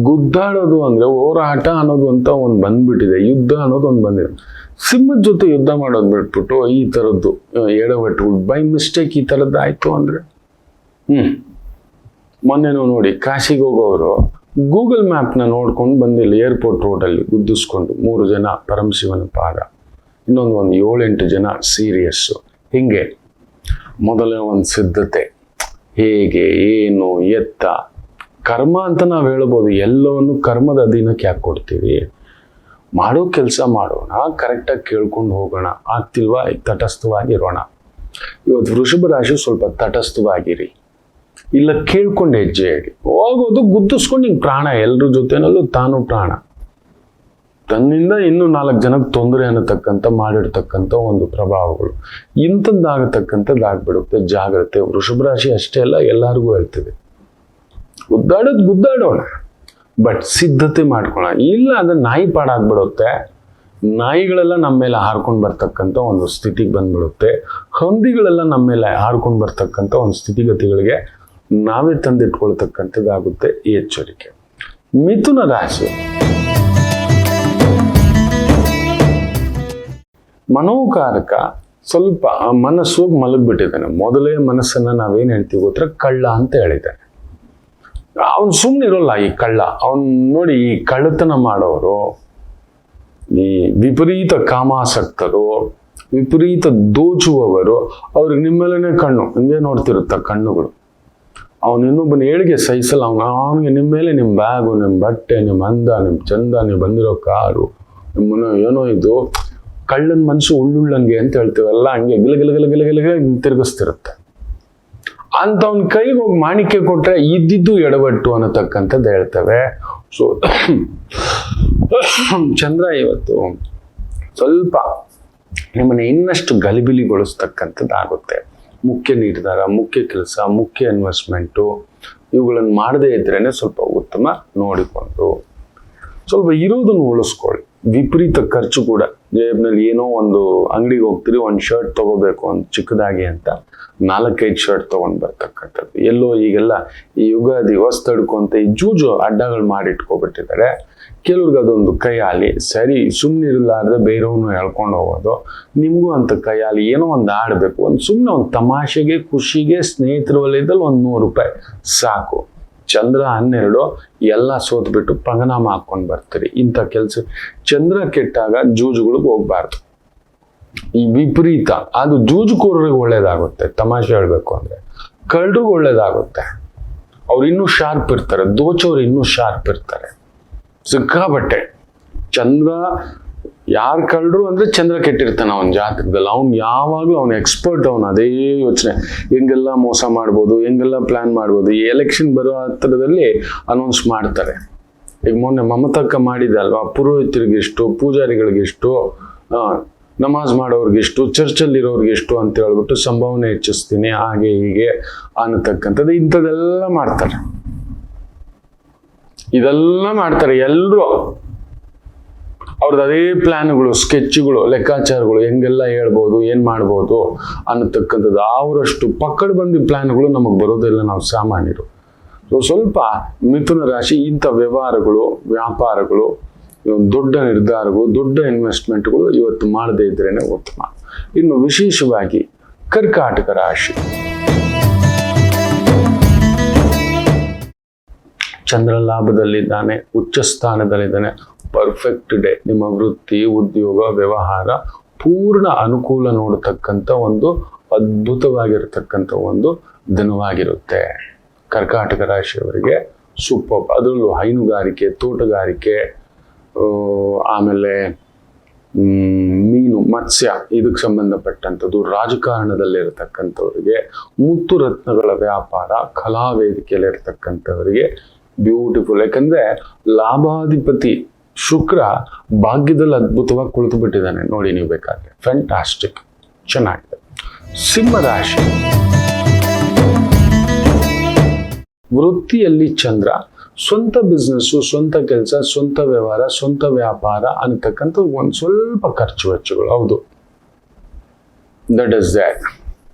ಗುದ್ದಾಡೋದು ಅಂದ್ರೆ ಹೋರಾಟ ಅನ್ನೋದು ಅಂತ ಒಂದು ಬಂದ್ಬಿಟ್ಟಿದೆ, ಯುದ್ಧ ಅನ್ನೋದು ಒಂದು ಬಂದಿದೆ. ಸಿಂಹದ ಜೊತೆ ಯುದ್ಧ ಮಾಡೋದು ಬಿಟ್ಬಿಟ್ಟು ಈ ಥರದ್ದು ಎಡವಟ್ಟುಗಳು ಬೈ ಮಿಸ್ಟೇಕ್ ಈ ಥರದ್ದು ಆಯ್ತು ಅಂದ್ರೆ ಮೊನ್ನೆನೂ ನೋಡಿ, ಕಾಶಿಗೆ ಹೋಗೋರು ಗೂಗಲ್ ಮ್ಯಾಪ್ನ ನೋಡ್ಕೊಂಡು ಬಂದಿಲ್ಲ, ಏರ್ಪೋರ್ಟ್ ರೋಡಲ್ಲಿ ಗುದ್ದಿಸ್ಕೊಂಡು 3 ಜನ ಪರಮಶಿವನ ಪಾದ, ಇನ್ನೊಂದು 7-8 ಜನ ಸೀರಿಯಸ್ಸು. ಹಿಂಗೆ ಮೊದಲೇ ಒಂದು ಸಿದ್ಧತೆ, ಹೇಗೆ ಏನು ಎತ್ತ ಕರ್ಮ ಅಂತ ನಾವು ಹೇಳ್ಬೋದು. ಎಲ್ಲವನ್ನು ಕರ್ಮದ ಅಧೀನಕ್ಕೆ ಯಾಕೆ ಕೊಡ್ತೀವಿ? ಮಾಡೋ ಕೆಲಸ ಮಾಡೋಣ, ಕರೆಕ್ಟಾಗಿ ಕೇಳ್ಕೊಂಡು ಹೋಗೋಣ. ಆಗ್ತಿಲ್ವಾ ತಟಸ್ಥವಾಗಿರೋಣ. ಇವತ್ತು ವೃಷಭ ರಾಶಿ ಸ್ವಲ್ಪ ತಟಸ್ಥವಾಗಿರಿ, ಇಲ್ಲ ಕೇಳ್ಕೊಂಡು ಹೆಜ್ಜೆ ಹೇಳಿ. ಹೋಗೋದು ಗುದ್ದಿಸ್ಕೊಂಡು ಹಿಂಗೆ ಪ್ರಾಣ, ಎಲ್ಲರ ಜೊತೆನಲ್ಲೂ ತಾನು ಪ್ರಾಣ. ತನ್ನಿಂದ ಇನ್ನೂ 4 ಜನಕ್ಕೆ ತೊಂದರೆ ಅನ್ನತಕ್ಕಂಥ ಮಾಡಿರ್ತಕ್ಕಂಥ ಒಂದು ಪ್ರಭಾವಗಳು ಇಂಥದ್ದಾಗತಕ್ಕಂಥದ್ದು ಆಗ್ಬಿಡುತ್ತೆ. ಜಾಗ್ರತೆ. ವೃಷಭ ರಾಶಿ ಅಷ್ಟೇ ಅಲ್ಲ, ಎಲ್ಲರಿಗೂ ಹೇಳ್ತೀವಿ, ಗುದ್ದಾಡೋಣ, ಬಟ್ ಸಿದ್ಧತೆ ಮಾಡ್ಕೊಳ್ಳೋಣ. ಇಲ್ಲ ಅಂದ್ರೆ ನಾಯಿ ಪಾಡಾಗ್ಬಿಡುತ್ತೆ. ನಾಯಿಗಳೆಲ್ಲ ನಮ್ಮ ಮೇಲೆ ಹಾರ್ಕೊಂಡು ಬರ್ತಕ್ಕಂಥ ಒಂದು ಸ್ಥಿತಿಗೆ ಬಂದ್ಬಿಡುತ್ತೆ. ಹಂದಿಗಳೆಲ್ಲ ನಮ್ಮ ಮೇಲೆ ಹಾರ್ಕೊಂಡು ಬರ್ತಕ್ಕಂಥ ಒಂದು ಸ್ಥಿತಿಗತಿಗಳಿಗೆ ನಾವೇ ತಂದಿಟ್ಕೊಳ್ತಕ್ಕಂಥದ್ದಾಗುತ್ತೆ. ಈ ಎಚ್ಚರಿಕೆ. ಮಿಥುನ ರಾಶಿ. ಮನೋಕಾರಕ ಸ್ವಲ್ಪ ಮನಸ್ಸು ಮಲಗ್ಬಿಟ್ಟಿದ್ದಾನೆ. ಮೊದಲೇ ಮನಸ್ಸನ್ನ ನಾವೇನ್ ಹೇಳ್ತೀವಿ ಗೊತ್ತರ, ಕಳ್ಳ ಅಂತ ಹೇಳಿದ್ದಾನೆ. ಅವನು ಸುಮ್ಮನೆ ಇರೋಲ್ಲ ಈ ಕಳ್ಳ. ಅವನು ನೋಡಿ, ಈ ಕಳ್ಳತನ ಮಾಡೋರು, ಈ ವಿಪರೀತ ಕಾಮಾಸಕ್ತರು, ವಿಪರೀತ ದೋಚುವವರು, ಅವ್ರಿಗೆ ನಿಮ್ಮೇಲೆ ಕಣ್ಣು ಹಿಂಗೆ ನೋಡ್ತಿರುತ್ತ ಕಣ್ಣುಗಳು. ಅವನು ಇನ್ನೊಬ್ಬನ ಏಳಿಗೆ ಸಹಿಸಲ್ಲ. ಅವನಿಗೆ ನಿಮ್ಮ ಮೇಲೆ ನಿಮ್ಮ ಬ್ಯಾಗು, ನಿಮ್ಮ ಬಟ್ಟೆ, ನಿಮ್ಮ ಅಂದ, ನಿಮ್ಮ ಚಂದ, ನೀವು ಬಂದಿರೋ ಕಾರು, ನಿಮ್ಮನ್ನು ಏನೋ ಇದು ಕಳ್ಳನ ಮನಸ್ಸು ಉಳ್ಳುಳ್ಳಂಗೆ ಅಂತ ಹೇಳ್ತೀವಲ್ಲ, ಹಂಗೆ ಗಿಲಗಿಲಗಿಲಗಿಲಗಿಲಗ ತಿರುಗಿಸ್ತಿರುತ್ತೆ. ಅಂತವನ್ ಕೈಗೆ ಹೋಗಿ ಮಾಣಿಕ್ಯ ಕೊಟ್ರೆ ಇದ್ದಿದ್ದು ಎಡವಟ್ಟು ಅನ್ನತಕ್ಕಂಥದ್ದು ಹೇಳ್ತೇವೆ. ಸೊ ಚಂದ್ರ ಇವತ್ತು ಸ್ವಲ್ಪ ನಿಮ್ಮನ್ನ ಇನ್ನಷ್ಟು ಗಲಿಬಿಲಿಗೊಳಿಸ್ತಕ್ಕಂಥದ್ದಾಗುತ್ತೆ. ಮುಖ್ಯ ನಿರ್ಧಾರ, ಮುಖ್ಯ ಕೆಲಸ, ಮುಖ್ಯ ಇನ್ವೆಸ್ಟ್ಮೆಂಟು ಇವುಗಳನ್ನು ಮಾಡದೇ ಇದ್ರೇನೆ ಸ್ವಲ್ಪ ಉತ್ತಮ. ನೋಡಿಕೊಂಡು ಸ್ವಲ್ಪ ಇರೋದನ್ನು ಉಳಿಸ್ಕೊಳ್ಳಿ. ವಿಪರೀತ ಖರ್ಚು ಕೂಡ, ಜೇಬ್ನಲ್ಲಿ ಏನೋ ಒಂದು ಅಂಗಡಿಗೆ ಹೋಗ್ತೀರಿ, ಒಂದು ಶರ್ಟ್ ತಗೋಬೇಕು ಒಂದು ಚಿಕ್ಕದಾಗಿ ಅಂತ 4-5 ಶರ್ಟ್ ತಗೊಂಡ್ ಬರ್ತಕ್ಕಂಥದ್ದು. ಎಲ್ಲೋ ಈಗೆಲ್ಲ ಈ ಯುಗಾದಿ ಹೊಸ್ತಡ್ಕು ಅಂತ ಈ ಜೂಜು ಅಡ್ಡಗಳು ಮಾಡಿಟ್ಕೊಬಿಟ್ಟಿದ್ದಾರೆ. ಕೆಲವ್ರಿಗೆ ಅದೊಂದು ಕೈಯಾಲಿ ಸರಿ, ಸುಮ್ಮನೆ ಇರಲಾರ್ದೆ ಬೇರೆಯವನು ಹೇಳ್ಕೊಂಡು ಹೋಗೋದು. ನಿಮಗೂ ಅಂತ ಕೈಯಾಲಿ ಏನೋ ಒಂದು ಆಡಬೇಕು, ಒಂದು ಸುಮ್ಮನೆ ಒಂದು ತಮಾಷೆಗೆ, ಖುಷಿಗೆ, ಸ್ನೇಹಿತರ ವಲಯದಲ್ಲಿ ಒಂದು 100 ರೂಪಾಯಿ ಸಾಕು. ಚಂದ್ರ 12 ಎಲ್ಲ ಸೋತ್ಬಿಟ್ಟು ಪಂಗನಾಮ ಹಾಕೊಂಡು ಬರ್ತೀರಿ. ಇಂಥ ಕೆಲಸ ಚಂದ್ರ ಕೆಟ್ಟಾಗ ಜೂಜುಗಳಿಗೆ ಹೋಗ್ಬಾರ್ದು. ಈ ವಿಪರೀತ ಅದು ಜೂಜುಕೋರರಿಗೆ ಒಳ್ಳೇದಾಗುತ್ತೆ. ತಮಾಷೆ ಹೇಳ್ಬೇಕು ಅಂದ್ರೆ ಕಳ್ಳರಿಗೆ ಒಳ್ಳೇದಾಗುತ್ತೆ. ಅವ್ರು ಇನ್ನೂ ಶಾರ್ಪ್ ಇರ್ತಾರೆ, ದೋಚೋರು ಇನ್ನೂ ಶಾರ್ಪ್ ಇರ್ತಾರೆ ಸಿಕ್ಕಾಬಟ್ಟೆ. ಚಂದ್ರ ಯಾರು ಕಳ್ಳರು ಅಂದ್ರೆ ಚಂದ್ರ ಕೆಟ್ಟಿರ್ತಾನೆ ಅವನ ಜಾತಕದಲ್ಲಿ. ಅವ್ನು ಯಾವಾಗಲೂ ಅವನ ಎಕ್ಸ್ಪರ್ಟ್. ಅವನು ಅದೇ ಯೋಚನೆ, ಹೆಂಗೆಲ್ಲ ಮೋಸ ಮಾಡ್ಬೋದು, ಹೆಂಗೆಲ್ಲ ಪ್ಲಾನ್ ಮಾಡ್ಬೋದು. ಈ ಎಲೆಕ್ಷನ್ ಬರೋ ಹತ್ತಿರದಲ್ಲಿ ಅನೌನ್ಸ್ ಮಾಡ್ತಾರೆ. ಈಗ ಮೊನ್ನೆ ಮಮತಕ್ಕ ಮಾಡಿದೆ ಅಲ್ವಾ, ಪುರೋಹಿತರಿಗೆಷ್ಟು, ಪೂಜಾರಿಗಳಿಗೆಷ್ಟು, ನಮಾಜ್ ಮಾಡೋರ್ಗೆಷ್ಟು, ಚರ್ಚಲ್ಲಿರೋರ್ಗೆಷ್ಟು ಅಂತ ಹೇಳ್ಬಿಟ್ಟು ಸಂಭಾವನೆ ಹೆಚ್ಚಿಸ್ತೀನಿ, ಹಾಗೆ ಹೀಗೆ ಅನ್ನತಕ್ಕಂಥದ್ದು. ಇಂಥದ್ದೆಲ್ಲ ಮಾಡ್ತಾರೆ, ಇದೆಲ್ಲ ಮಾಡ್ತಾರೆ ಎಲ್ಲರೂ. ಅವ್ರದ್ದು ಅದೇ ಪ್ಲಾನ್ಗಳು, ಸ್ಕೆಚ್ಗಳು, ಲೆಕ್ಕಾಚಾರಗಳು, ಹೆಂಗೆಲ್ಲ ಹೇಳ್ಬೋದು, ಏನ್ ಮಾಡ್ಬೋದು ಅನ್ನತಕ್ಕಂಥದ್ದು. ಅವರಷ್ಟು ಪಕ್ಕಡ ಬಂದಿ ಪ್ಲಾನ್ಗಳು ನಮಗೆ ಬರೋದಿಲ್ಲ, ನಾವು ಸಾಮಾನ್ಯರು. ಸೊ ಸ್ವಲ್ಪ ಮಿಥುನ ರಾಶಿ ಇಂಥ ವ್ಯವಹಾರಗಳು, ವ್ಯಾಪಾರಗಳು, ದೊಡ್ಡ ನಿರ್ಧಾರಗಳು, ದೊಡ್ಡ ಇನ್ವೆಸ್ಟ್ಮೆಂಟ್ಗಳು ಇವತ್ತು ಮಾಡದೇ ಇದ್ರೇನೆ ಉತ್ತಮ. ಇನ್ನು ವಿಶೇಷವಾಗಿ ಕರ್ಕಾಟಕ ರಾಶಿ, ಚಂದ್ರ ಲಾಭದಲ್ಲಿದ್ದಾನೆ, ಉಚ್ಚ ಸ್ಥಾನದಲ್ಲಿದ್ದಾನೆ. Perfect day. ನಿಮ್ಮ ವೃತ್ತಿ, ಉದ್ಯೋಗ, ವ್ಯವಹಾರ ಪೂರ್ಣ ಅನುಕೂಲ ನೋಡತಕ್ಕಂಥ ಒಂದು ಅದ್ಭುತವಾಗಿರತಕ್ಕಂಥ ಒಂದು ದಿನವಾಗಿರುತ್ತೆ ಕರ್ಕಾಟಕ ರಾಶಿಯವರಿಗೆ. ಸೂಪರ್. ಅದರಲ್ಲೂ ಹೈನುಗಾರಿಕೆ, ತೋಟಗಾರಿಕೆ, ಆಮೇಲೆ ಮೀನು, ಮತ್ಸ್ಯ ಇದಕ್ಕೆ ಸಂಬಂಧಪಟ್ಟಂಥದ್ದು, ರಾಜಕಾರಣದಲ್ಲಿರತಕ್ಕಂಥವ್ರಿಗೆ, ಮುತ್ತು ರತ್ನಗಳ ವ್ಯಾಪಾರ, ಕಲಾ ವೇದಿಕೆಯಲ್ಲಿರ್ತಕ್ಕಂಥವರಿಗೆ ಬ್ಯೂಟಿಫುಲ್. ಯಾಕಂದ್ರೆ ಲಾಭಾಧಿಪತಿ ಶುಕ್ರ ಭಾಗ್ಯದಲ್ಲಿ ಅದ್ಭುತವಾಗಿ ಕುಳಿತು ಬಿಟ್ಟಿದ್ದಾನೆ ನೋಡಿ, ನೀವು ಬೇಕಾದ್ರೆ. ಫ್ಯಾಂಟಾಸ್ಟಿಕ್, ಚೆನ್ನಾಗಿದೆ. ಸಿಂಹ ರಾಶಿ, ವೃತ್ತಿಯಲ್ಲಿ ಚಂದ್ರ, ಸ್ವಂತ ಬಿಸ್ನೆಸ್ಸು, ಸ್ವಂತ ಕೆಲಸ, ಸ್ವಂತ ವ್ಯವಹಾರ, ಸ್ವಂತ ವ್ಯಾಪಾರ ಅನ್ನತಕ್ಕಂಥ ಒಂದು ಸ್ವಲ್ಪ ಖರ್ಚು ವೆಚ್ಚಗಳು. ಹೌದು, ದಟ್ ಇಸ್ ದ್ಯಾಟ್.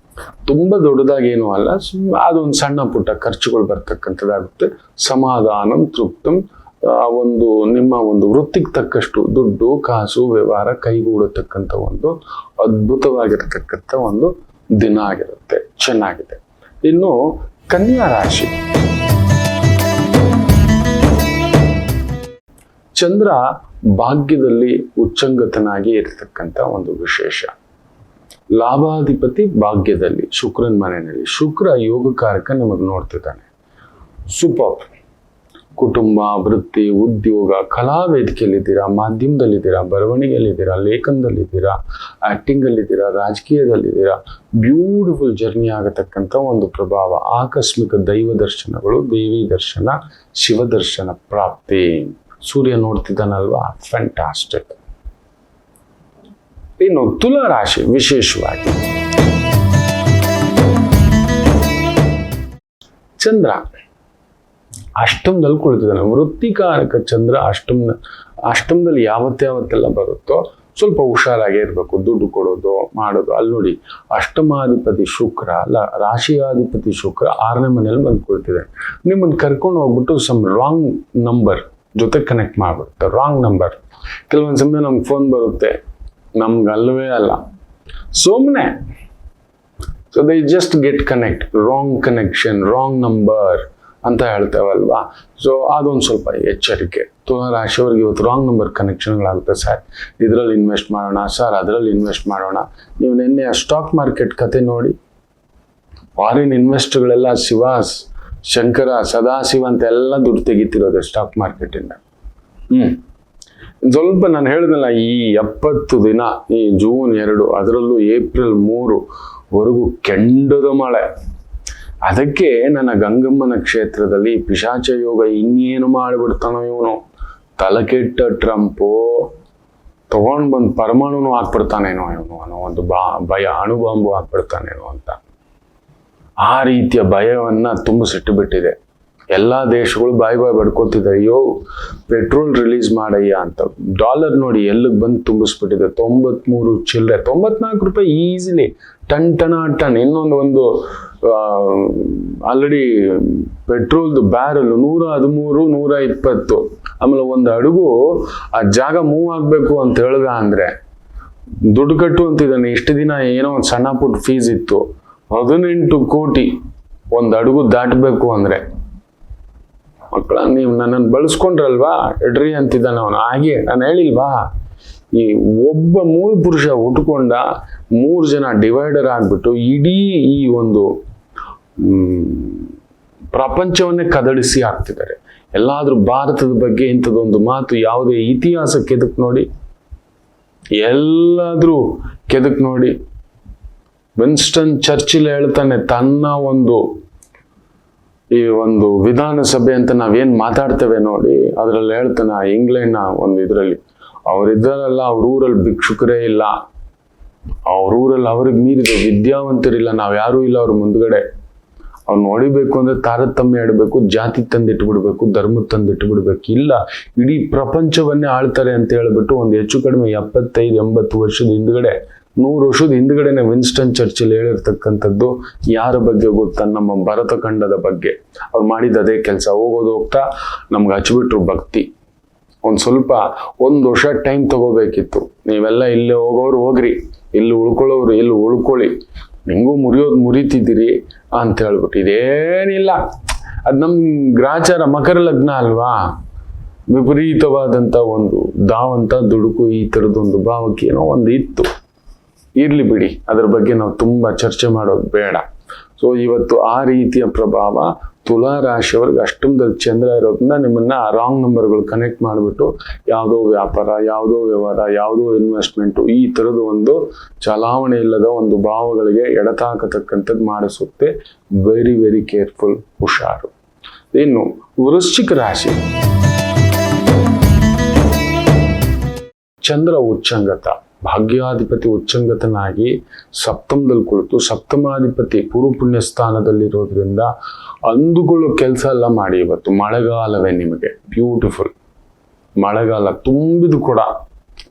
ತುಂಬ ದೊಡ್ಡದಾಗೇನೂ ಅಲ್ಲ, ಅದೊಂದು ಸಣ್ಣ ಪುಟ್ಟ ಖರ್ಚುಗಳು ಬರ್ತಕ್ಕಂಥದ್ದಾಗುತ್ತೆ. ಸಮಾಧಾನಂ ತೃಪ್ತಂ, ಒಂದು ನಿಮ್ಮ ಒಂದು ವೃತ್ತಿಗೆ ತಕ್ಕಷ್ಟು ದುಡ್ಡು, ಕಾಸು, ವ್ಯವಹಾರ ಕೈಗೂಡತಕ್ಕಂಥ ಒಂದು ಅದ್ಭುತವಾಗಿರತಕ್ಕಂಥ ಒಂದು ದಿನ ಆಗಿರುತ್ತೆ. ಚೆನ್ನಾಗಿದೆ. ಇನ್ನು ಕನ್ಯಾ ರಾಶಿ, ಚಂದ್ರ ಭಾಗ್ಯದಲ್ಲಿ ಉಚ್ಚಂಗತನಾಗಿ ಇರತಕ್ಕಂಥ ಒಂದು ವಿಶೇಷ. ಲಾಭಾಧಿಪತಿ ಭಾಗ್ಯದಲ್ಲಿ, ಶುಕ್ರನ ಮನೆಯಲ್ಲಿ. ಶುಕ್ರ ಯೋಗಕಾರಕ ನಿಮಗೆ ನೋಡ್ತಿದ್ದಾನೆ. ಸೂಪರ್. ಕುಟುಂಬ, ವೃತ್ತಿ, ಉದ್ಯೋಗ, ಕಲಾ ವೇದಿಕೆಯಲ್ಲಿದ್ದೀರಾ, ಮಾಧ್ಯಮದಲ್ಲಿದ್ದೀರಾ, ಬರವಣಿಗೆಯಲ್ಲಿದ್ದೀರಾ, ಲೇಖನದಲ್ಲಿದ್ದೀರಾ, ಆಕ್ಟಿಂಗ್ ಅಲ್ಲಿದ್ದೀರಾ, ರಾಜಕೀಯದಲ್ಲಿದ್ದೀರಾ. ಬ್ಯೂಟಿಫುಲ್ ಜರ್ನಿ ಆಗತಕ್ಕಂಥ ಒಂದು ಪ್ರಭಾವ. ಆಕಸ್ಮಿಕ ದೈವ ದರ್ಶನಗಳು, ದೇವಿ ದರ್ಶನ, ಶಿವ ದರ್ಶನ ಪ್ರಾಪ್ತಿ. ಸೂರ್ಯ ನೋಡ್ತಿದ್ದಾನಲ್ವಾ, ಫ್ಯಾಂಟಾಸ್ಟಿಕ್. ಇನ್ನು ತುಲಾ ರಾಶಿ, ವಿಶೇಷವಾಗಿ ಚಂದ್ರ ಅಷ್ಟಮದಲ್ಲಿ ಕುಳಿತಿದ್ದಾನೆ. ವೃತ್ತಿಕಾರಕ ಚಂದ್ರ ಅಷ್ಟಮದಲ್ಲಿ ಯಾವತ್ತೆಲ್ಲ ಬರುತ್ತೋ ಸ್ವಲ್ಪ ಹುಷಾರಾಗೇ ಇರಬೇಕು. ದುಡ್ಡು ಕೊಡೋದು, ಮಾಡೋದು. ಅಲ್ಲಿ ನೋಡಿ, ಅಷ್ಟಮಾಧಿಪತಿ ಶುಕ್ರ ಅಲ್ಲ, ರಾಶಿಯಾಧಿಪತಿ ಶುಕ್ರ 6ನೇ ಮನೆಯಲ್ಲಿ ಬಂದು ಕುಳಿತಿದ್ದಾನೆ. ನಿಮ್ಮನ್ನು ಕರ್ಕೊಂಡು ಹೋಗ್ಬಿಟ್ಟು ಸಮ್ ರಾಂಗ್ ನಂಬರ್ ಜೊತೆ ಕನೆಕ್ಟ್ ಮಾಡ್ಬಿಡುತ್ತೆ. Wrong number. ಕೆಲವೊಂದು ಸಮಯ ನಮ್ಗೆ ಫೋನ್ ಬರುತ್ತೆ, ನಮ್ಗಲ್ವೇ ಅಲ್ಲ, ಸುಮ್ಮನೆ. So they just get connect, wrong connection, wrong number ಅಂತ ಹೇಳ್ತೇವಲ್ವಾ. ಸೊ ಅದೊಂದು ಸ್ವಲ್ಪ ಎಚ್ಚರಿಕೆ. ತುಲಾ ರಾಶಿಯವ್ರಿಗೆ ಇವತ್ತು ರಾಂಗ್ ನಂಬರ್ ಕನೆಕ್ಷನ್ಗಳಾಗುತ್ತೆ. ಸರ್ ಇದರಲ್ಲಿ ಇನ್ವೆಸ್ಟ್ ಮಾಡೋಣ, ಸರ್ ಅದರಲ್ಲಿ ಇನ್ವೆಸ್ಟ್ ಮಾಡೋಣ. ನೀವು ನಿನ್ನೆ ಸ್ಟಾಕ್ ಮಾರ್ಕೆಟ್ ಕತೆ ನೋಡಿ, ಫಾರಿನ್ ಇನ್ವೆಸ್ಟ್ಗಳೆಲ್ಲ ಶಿವ ಶಂಕರ ಸದಾಶಿವ ಅಂತೆಲ್ಲ ದುಡ್ಡು ತೆಗಿತಿರೋದು ಸ್ಟಾಕ್ ಮಾರ್ಕೆಟಿಂದ. ಸ್ವಲ್ಪ ನಾನು ಹೇಳಿದ್ನಲ್ಲ, ಈ 70 ದಿನ, ಈ ಜೂನ್ 2 ಅದರಲ್ಲೂ ಏಪ್ರಿಲ್ 3ವರೆಗೂ ಕೆಂಡದ ಮಳೆ. ಅದಕ್ಕೆ ನನ್ನ ಗಂಗಮ್ಮನ ಕ್ಷೇತ್ರದಲ್ಲಿ ಪಿಶಾಚ ಯೋಗ ಇನ್ನೇನು ಮಾಡಿಬಿಡ್ತಾನೋ ಇವನು, ತಲೆಕೆಟ್ಟ ಟ್ರಂಪು ತಗೊಂಡು ಬಂದು ಪರಮಾಣುನು ಹಾಕ್ಬಿಡ್ತಾನೇನೋ ಇವನು ಅನ್ನೋ ಒಂದು ಭಯ, ಅಣುಬಾಂಬು ಹಾಕ್ಬಿಡ್ತಾನೇನೋ ಅಂತ. ಆ ರೀತಿಯ ಭಯವನ್ನ ತುಂಬಿಸಿಟ್ಟು ಬಿಟ್ಟಿದೆ. ಎಲ್ಲ ದೇಶಗಳು ಬಾಯಿ ಬಡ್ಕೋತಿದ್ದಾರೆ, ಅಯ್ಯೋ ಪೆಟ್ರೋಲ್ ರಿಲೀಸ್ ಮಾಡಯ್ಯ ಅಂತ. ಡಾಲರ್ ನೋಡಿ ಎಲ್ಲಿಗೆ ಬಂದು ತುಂಬಿಸ್ಬಿಟ್ಟಿದೆ, 93 ಚಿಲ್ಲರೆ, 94 ರೂಪಾಯಿ ಈಸಿಲಿ, ಟನ್. ಇನ್ನೊಂದು ಆಲ್ರೆಡಿ ಪೆಟ್ರೋಲ್ದು ಬ್ಯಾರಲ್ 113, 120. ಆಮೇಲೆ ಒಂದು ಅಡುಗು ಆ ಜಾಗ ಮೂವ್ ಆಗ್ಬೇಕು ಅಂತ ಹೇಳ್ದ ಅಂದ್ರೆ ದುಡ್ಡು ಕಟ್ಟು ಅಂತಿದ್ದಾನೆ. ಇಷ್ಟು ದಿನ ಏನೋ ಒಂದು ಸಣ್ಣ ಪುಟ್ಟ ಫೀಸ್ ಇತ್ತು, 18 ಕೋಟಿ ಒಂದು ಅಡುಗು ದಾಟಬೇಕು ಅಂದ್ರೆ. ಮಕ್ಕಳ, ನೀವು ನನ್ನನ್ನು ಬಳಸ್ಕೊಂಡ್ರಲ್ವಾ, ಎಡ್ರಿ ಅಂತಿದ್ದಾನೆ ಅವನು. ಹಾಗೆ ನಾನು ಹೇಳಿಲ್ವಾ, ಈ ಒಬ್ಬ ಮೂಲ ಪುರುಷ ಉಟ್ಕೊಂಡ 3 ಜನ ಡಿವೈಡರ್ ಆಗ್ಬಿಟ್ಟು ಇಡೀ ಈ ಒಂದು ಪ್ರಪಂಚವನ್ನೇ ಕದಡಿಸಿ ಹಾಕ್ತಿದ್ದಾರೆ. ಎಲ್ಲಾದ್ರೂ ಭಾರತದ ಬಗ್ಗೆ ಇಂಥದ್ದೊಂದು ಮಾತು ಯಾವುದೇ ಇತಿಹಾಸ ಕೆದಕ್ ನೋಡಿ, ಎಲ್ಲಾದ್ರೂ ಕೆದಕ್ ನೋಡಿ. ವಿನ್ಸ್ಟನ್ ಚರ್ಚಿಲ್ ಹೇಳ್ತಾನೆ, ತನ್ನ ಈ ಒಂದು ವಿಧಾನಸಭೆ ಅಂತ ನಾವೇನ್ ಮಾತಾಡ್ತೇವೆ ನೋಡಿ, ಅದ್ರಲ್ಲಿ ಹೇಳ್ತಾನೆ, ಇಂಗ್ಲೆಂಡ್ನ ಒಂದು ಇದರಲ್ಲಿ ಅವರಿದ್ದಾರಲ್ಲ, ಅವ್ರ ಊರಲ್ಲಿ ಭಿಕ್ಷುಕರೇ ಇಲ್ಲ, ಅವ್ರ ಊರಲ್ಲಿ ಅವ್ರಿಗೆ ಮೀರಿದ ವಿದ್ಯಾವಂತರಿಲ್ಲ, ನಾವ್ ಯಾರೂ ಇಲ್ಲ ಅವ್ರ ಮುಂದ್ಗಡೆ. ಅವ್ನು ಹೊಡಿಬೇಕು ಅಂದ್ರೆ ತಾರತಮ್ಯ ಆಡ್ಬೇಕು, ಜಾತಿ ತಂದಿಟ್ಬಿಡ್ಬೇಕು, ಧರ್ಮ ತಂದಿಟ್ಬಿಡ್ಬೇಕು. ಇಲ್ಲ, ಇಡೀ ಪ್ರಪಂಚವನ್ನೇ ಆಳ್ತಾರೆ ಅಂತ ಹೇಳ್ಬಿಟ್ಟು ಒಂದು ಹೆಚ್ಚು ಕಡಿಮೆ 75-80 ವರ್ಷದ ಹಿಂದ್ಗಡೆ, 100 ವರ್ಷದ ಹಿಂದ್ಗಡೆನೆ ವಿನ್ಸ್ಟನ್ ಚರ್ಚಿಲ್ ಹೇಳಿರ್ತಕ್ಕಂಥದ್ದು ಯಾರ ಬಗ್ಗೆ ಗೊತ್ತಾ? ನಮ್ಮ ಭರತ ಖಂಡದ ಬಗ್ಗೆ. ಅವ್ರು ಮಾಡಿದ ಅದೇ ಕೆಲಸ. ಹೋಗ್ತಾ ನಮ್ಗೆ ಹಚ್ಬಿಟ್ರು ಭಕ್ತಿ. ಒಂದು ವರ್ಷ ಟೈಮ್ ತಗೋಬೇಕಿತ್ತು. ನೀವೆಲ್ಲ ಇಲ್ಲಿ ಹೋಗೋರು ಹೋಗ್ರಿ, ಇಲ್ಲಿ ಉಳ್ಕೊಳ್ಳೋರು ಇಲ್ಲಿ ಉಳ್ಕೊಳ್ಳಿ, ನಿಂಗೂ ಮುರಿತಿದ್ದೀರಿ ಅಂತ ಹೇಳ್ಬಿಟ್ಟು. ಇದೇನಿಲ್ಲ, ಅದ್ ನಮ್ ಗ್ರಾಚಾರ, ಮಕರ ಲಗ್ನ ಅಲ್ವಾ, ವಿಪರೀತವಾದಂತ ಒಂದು ಧಾವಂತ ದುಡುಕು, ಈ ತರದೊಂದು ಭಾವಕ್ಕೆ ಏನೋ ಒಂದು ಇತ್ತು. ಇರ್ಲಿ ಬಿಡಿ, ಅದ್ರ ಬಗ್ಗೆ ನಾವು ತುಂಬಾ ಚರ್ಚೆ ಮಾಡೋದು ಬೇಡ. ಸೊ ಇವತ್ತು ಆ ರೀತಿಯ ಪ್ರಭಾವ ತುಲಾ ರಾಶಿಯವ್ರಿಗೆ ಅಷ್ಟೊಂದಲ್ಲಿ ಚಂದ್ರ ಇರೋದ್ರಿಂದ ನಿಮ್ಮನ್ನ ರಾಂಗ್ ನಂಬರ್ಗಳು ಕನೆಕ್ಟ್ ಮಾಡಿಬಿಟ್ಟು ಯಾವುದೋ ವ್ಯಾಪಾರ, ಯಾವುದೋ ವ್ಯವಹಾರ, ಯಾವುದೋ ಇನ್ವೆಸ್ಟ್ಮೆಂಟು, ಈ ಥರದ ಒಂದು ಚಲಾವಣೆ ಇಲ್ಲದ ಒಂದು ಭಾವಗಳಿಗೆ ಎಡತಾಕತಕ್ಕಂಥದ್ದು ಮಾಡಿಸುತ್ತೆ. ವೆರಿ ವೆರಿ ಕೇರ್ಫುಲ್, ಹುಷಾರು. ಇನ್ನು ವೃಶ್ಚಿಕ ರಾಶಿ, ಚಂದ್ರ ಉಚ್ಚಂಗತ, ಭಾಗ್ಯಾಧಿಪತಿ ಉಚ್ಚಂಗತನಾಗಿ ಸಪ್ತಮದಲ್ಲಿ ಕುಳಿತು, ಸಪ್ತಮಾಧಿಪತಿ ಪೂರ್ವ ಪುಣ್ಯ ಸ್ಥಾನದಲ್ಲಿರೋದ್ರಿಂದ ಅಂದುಕೊಳ್ಳೋ ಕೆಲಸ ಎಲ್ಲ ಮಾಡಿ. ಇವತ್ತು ಮಳೆಗಾಲವೇ ನಿಮಗೆ, ಬ್ಯೂಟಿಫುಲ್ ಮಳೆಗಾಲ ತುಂಬಿದು ಕೂಡ.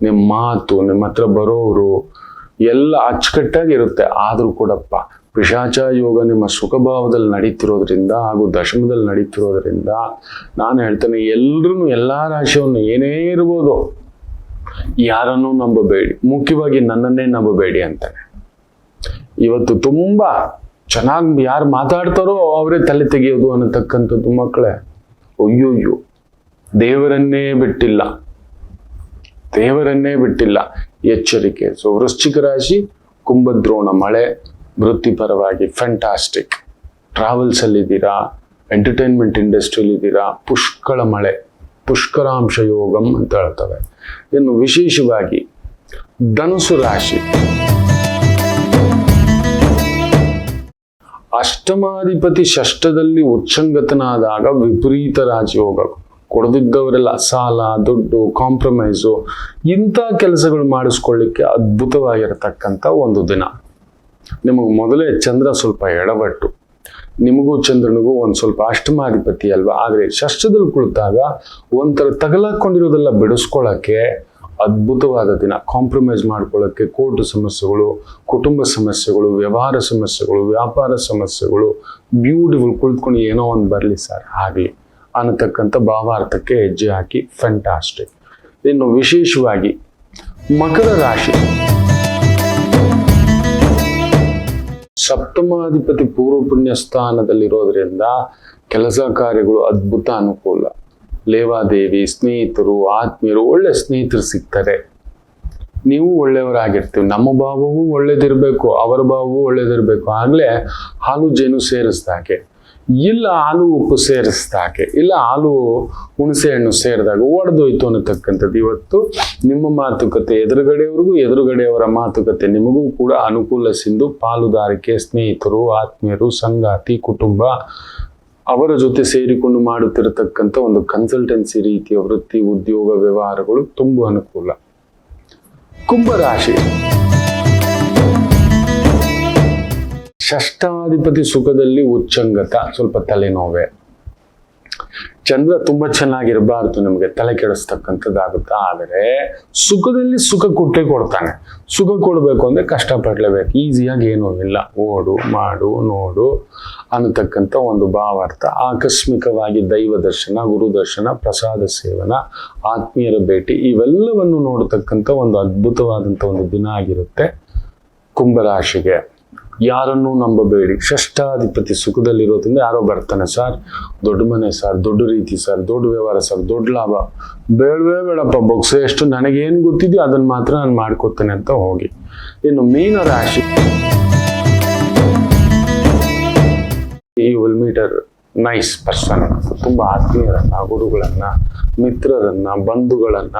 ನಿಮ್ಮ ಮಾತು, ನಿಮ್ಮ ಹತ್ರ ಬರೋರು ಎಲ್ಲ ಅಚ್ಚುಕಟ್ಟಾಗಿರುತ್ತೆ. ಆದ್ರೂ ಕೂಡಪ್ಪ ಪಿಶಾಚ ಯೋಗ ನಿಮ್ಮ ಸುಖಭಾವದಲ್ಲಿ ನಡೀತಿರೋದ್ರಿಂದ ಹಾಗೂ ದಶಮದಲ್ಲಿ ನಡೀತಿರೋದ್ರಿಂದ ನಾನು ಹೇಳ್ತೇನೆ, ಎಲ್ರೂ ಎಲ್ಲಾ ರಾಶಿಯನ್ನು ಏನೇ ಇರ್ಬೋದು, ಯಾರನ್ನೂ ನಂಬಬೇಡಿ, ಮುಖ್ಯವಾಗಿ ನನ್ನನ್ನೇ ನಂಬಬೇಡಿ ಅಂತಾನೆ. ಇವತ್ತು ತುಂಬಾ ಚೆನ್ನಾಗಿ ಯಾರು ಮಾತಾಡ್ತಾರೋ ಅವರೇ ತಲೆ ತೆಗೆಯೋದು ಅನ್ನತಕ್ಕಂಥದ್ದು ಮಕ್ಕಳೇ. ಅಯ್ಯೋಯ್ಯೋ, ದೇವರನ್ನೇ ಬಿಟ್ಟಿಲ್ಲ, ಎಚ್ಚರಿಕೆ. ಸೊ ವೃಶ್ಚಿಕ ರಾಶಿ, ಕುಂಭದ್ರೋಣ ಮಳೆ, ವೃತ್ತಿಪರವಾಗಿ ಫ್ಯಾಂಟಾಸ್ಟಿಕ್. ಟ್ರಾವೆಲ್ಸ್ ಅಲ್ಲಿದ್ದೀರಾ, ಎಂಟರ್ಟೈನ್ಮೆಂಟ್ ಇಂಡಸ್ಟ್ರಿಯಲ್ಲಿ ಇದ್ದೀರಾ, ಪುಷ್ಕಳ ಮಳೆ, ಪುಷ್ಕರಾಂಶ ಯೋಗಂ ಅಂತ ಹೇಳ್ತವೆ. ಇನ್ನು ವಿಶೇಷವಾಗಿ ಧನುಸು ರಾಶಿ, ಅಷ್ಟಮಾಧಿಪತಿ ಷಷ್ಠದಲ್ಲಿ ಉಚ್ಚಂಗತನಾದಾಗ ವಿಪರೀತ ರಾಜಯೋಗ. ಕೊಡದಿದ್ದವರೆಲ್ಲ ಸಾಲ, ದುಡ್ಡು, ಕಾಂಪ್ರಮೈಸು, ಇಂಥ ಕೆಲಸಗಳು ಮಾಡಿಸ್ಕೊಳ್ಳಿಕ್ಕೆ ಅದ್ಭುತವಾಗಿರತಕ್ಕಂಥ ಒಂದು ದಿನ. ನಿಮಗೆ ಮೊದಲೇ ಚಂದ್ರ ಸ್ವಲ್ಪ ಎಡವಟ್ಟು, ನಿಮಗೂ ಚಂದ್ರನಿಗೂ ಒಂದು ಸ್ವಲ್ಪ ಅಷ್ಟಮಾಧಿಪತಿ ಅಲ್ವಾ, ಆದರೆ ಷಷ್ಠದಲ್ಲಿ ಕುಳಿತಾಗ ಒಂಥರ ತಗಲಾಕೊಂಡಿರೋದೆಲ್ಲ ಬಿಡಿಸ್ಕೊಳ್ಳೋಕ್ಕೆ ಅದ್ಭುತವಾದ ದಿನ. ಕಾಂಪ್ರಮೈಸ್ ಮಾಡ್ಕೊಳ್ಳೋಕ್ಕೆ ಕೋರ್ಟ್ ಸಮಸ್ಯೆಗಳು, ಕುಟುಂಬ ಸಮಸ್ಯೆಗಳು, ವ್ಯವಹಾರ ಸಮಸ್ಯೆಗಳು, ವ್ಯಾಪಾರ ಸಮಸ್ಯೆಗಳು, ಬ್ಯೂಟಿಫುಲ್, ಕುಳಿತುಕೊಂಡು ಏನೋ ಒಂದು ಬರಲಿ ಸರ್ ಆಗಲಿ ಅನ್ನತಕ್ಕಂಥ ಭಾವಾರ್ಥಕ್ಕೆ ಹೆಜ್ಜೆ ಹಾಕಿ ಫ್ಯಾಂಟಾಸ್ಟಿಕ್. ಇನ್ನು ವಿಶೇಷವಾಗಿ ಮಕರ ರಾಶಿ, ಸಪ್ತಮಾಧಿಪತಿ ಪೂರ್ವ ಪುಣ್ಯ ಸ್ಥಾನದಲ್ಲಿರೋದ್ರಿಂದ ಕೆಲಸ ಕಾರ್ಯಗಳು ಅದ್ಭುತ ಅನುಕೂಲ. ಲೇವಾದೇವಿ, ಸ್ನೇಹಿತರು, ಆತ್ಮೀಯರು, ಒಳ್ಳೆ ಸ್ನೇಹಿತರು ಸಿಗ್ತಾರೆ. ನೀವು ಒಳ್ಳೆಯವರಾಗಿರ್ತೀವಿ. ನಮ್ಮ ಭಾವವೂ ಒಳ್ಳೇದಿರ್ಬೇಕು, ಅವರ ಭಾವವೂ ಒಳ್ಳೇದಿರ್ಬೇಕು. ಆಗ್ಲೇ ಹಾಲು ಜೇನು ಸೇರಿಸ್ದಾಗೆ, ಇಲ್ಲ ಹಾಲು ಉಪ್ಪು ಸೇರಿಸ್ದಾಗೆ, ಇಲ್ಲ ಹಾಲು ಹುಣಸೆ ಹಣ್ಣು ಸೇರಿದಾಗ ಒಡೆದೋಯ್ತು ಅನ್ನತಕ್ಕಂಥದ್ದು. ಇವತ್ತು ನಿಮ್ಮ ಮಾತುಕತೆ ಎದುರುಗಡೆಯವ್ರಿಗೂ, ಎದುರುಗಡೆಯವರ ಮಾತುಕತೆ ನಿಮಗೂ ಕೂಡ ಅನುಕೂಲ ಸಿಂಧು. ಪಾಲುದಾರಿಕೆ, ಸ್ನೇಹಿತರು, ಆತ್ಮೀಯರು, ಸಂಗಾತಿ, ಕುಟುಂಬ ಅವರ ಜೊತೆ ಸೇರಿಕೊಂಡು ಮಾಡುತ್ತಿರತಕ್ಕಂಥ ಒಂದು ಕನ್ಸಲ್ಟೆನ್ಸಿ ರೀತಿಯ ವೃತ್ತಿ, ಉದ್ಯೋಗ, ವ್ಯವಹಾರಗಳು ತುಂಬ ಅನುಕೂಲ. ಕುಂಭರಾಶಿ, ಷಷ್ಠಾಧಿಪತಿ ಸುಖದಲ್ಲಿ ಉಚ್ಚಂಗತ, ಸ್ವಲ್ಪ ತಲೆನೋವೆ. ಚಂದ್ರ ತುಂಬಾ ಚೆನ್ನಾಗಿರಬಾರ್ದು, ನಮಗೆ ತಲೆ ಕೆಡಿಸ್ತಕ್ಕಂಥದ್ದಾಗುತ್ತೆ. ಆದರೆ ಸುಖದಲ್ಲಿ ಸುಖ ಕೊಟ್ಟೇ ಕೊಡ್ತಾನೆ. ಸುಖ ಕೊಡಬೇಕು ಅಂದ್ರೆ ಕಷ್ಟಪಡಲೇಬೇಕು. ಈಸಿಯಾಗಿ ಏನೂ ಇಲ್ಲ. ಓಡು ಮಾಡು ನೋಡು ಅನ್ನತಕ್ಕಂಥ ಒಂದು ಭಾವಾರ್ಥ. ಆಕಸ್ಮಿಕವಾಗಿ ದೈವ ದರ್ಶನ, ಗುರು ದರ್ಶನ, ಪ್ರಸಾದ ಸೇವನ, ಆತ್ಮೀಯರ ಭೇಟಿ ಇವೆಲ್ಲವನ್ನು ನೋಡತಕ್ಕಂಥ ಒಂದು ಅದ್ಭುತವಾದಂಥ ಒಂದು ದಿನ ಆಗಿರುತ್ತೆ ಕುಂಭರಾಶಿಗೆ. ಯಾರನ್ನೂ ನಂಬಬೇಡಿ. ಷಷ್ಠಾಧಿಪತಿ ಸುಖದಲ್ಲಿರೋದ್ರಿಂದ ಯಾರೋ ಬರ್ತಾನೆ, ಸರ್ ದೊಡ್ಡ ಮನೆ ಸರ್, ದೊಡ್ಡ ರೀತಿ ಸರ್, ದೊಡ್ಡ ವ್ಯವಹಾರ ಸರ್, ದೊಡ್ಡ ಲಾಭ, ಬೇಡವೇ ಬೇಡಪ್ಪ, ಬೊಗ್ಸೆ ಎಷ್ಟು ನನಗೇನು ಗೊತ್ತಿದೆಯೋ ಅದನ್ನ ಮಾತ್ರ ನಾನು ಮಾಡ್ಕೋತೇನೆ ಅಂತ ಹೋಗಿ. ಇನ್ನು ಮೀನ ರಾಶಿ, ಈ ವಿಲ್ ಮೀಟರ್ ನೈಸ್ ಪರ್ಸನ್, ತುಂಬಾ ಆತ್ಮೀಯರನ್ನ, ಗುರುಗಳನ್ನ, ಮಿತ್ರರನ್ನ, ಬಂಧುಗಳನ್ನ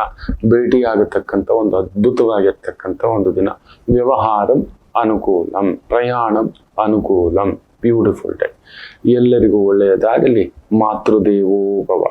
ಭೇಟಿಯಾಗತಕ್ಕಂಥ ಒಂದು ಅದ್ಭುತವಾಗಿರ್ತಕ್ಕಂಥ ಒಂದು ದಿನ. ವ್ಯವಹಾರಂ ಅನುಕೂಲಂ, ಪ್ರಯಾಣಂ ಅನುಕೂಲಂ, ಬ್ಯೂಟಿಫುಲ್ ಡೇ. ಎಲ್ಲರಿಗೂ ಒಳ್ಳೆಯದಾಗಲಿ. ಮಾತೃದೇವೋ ಭವ.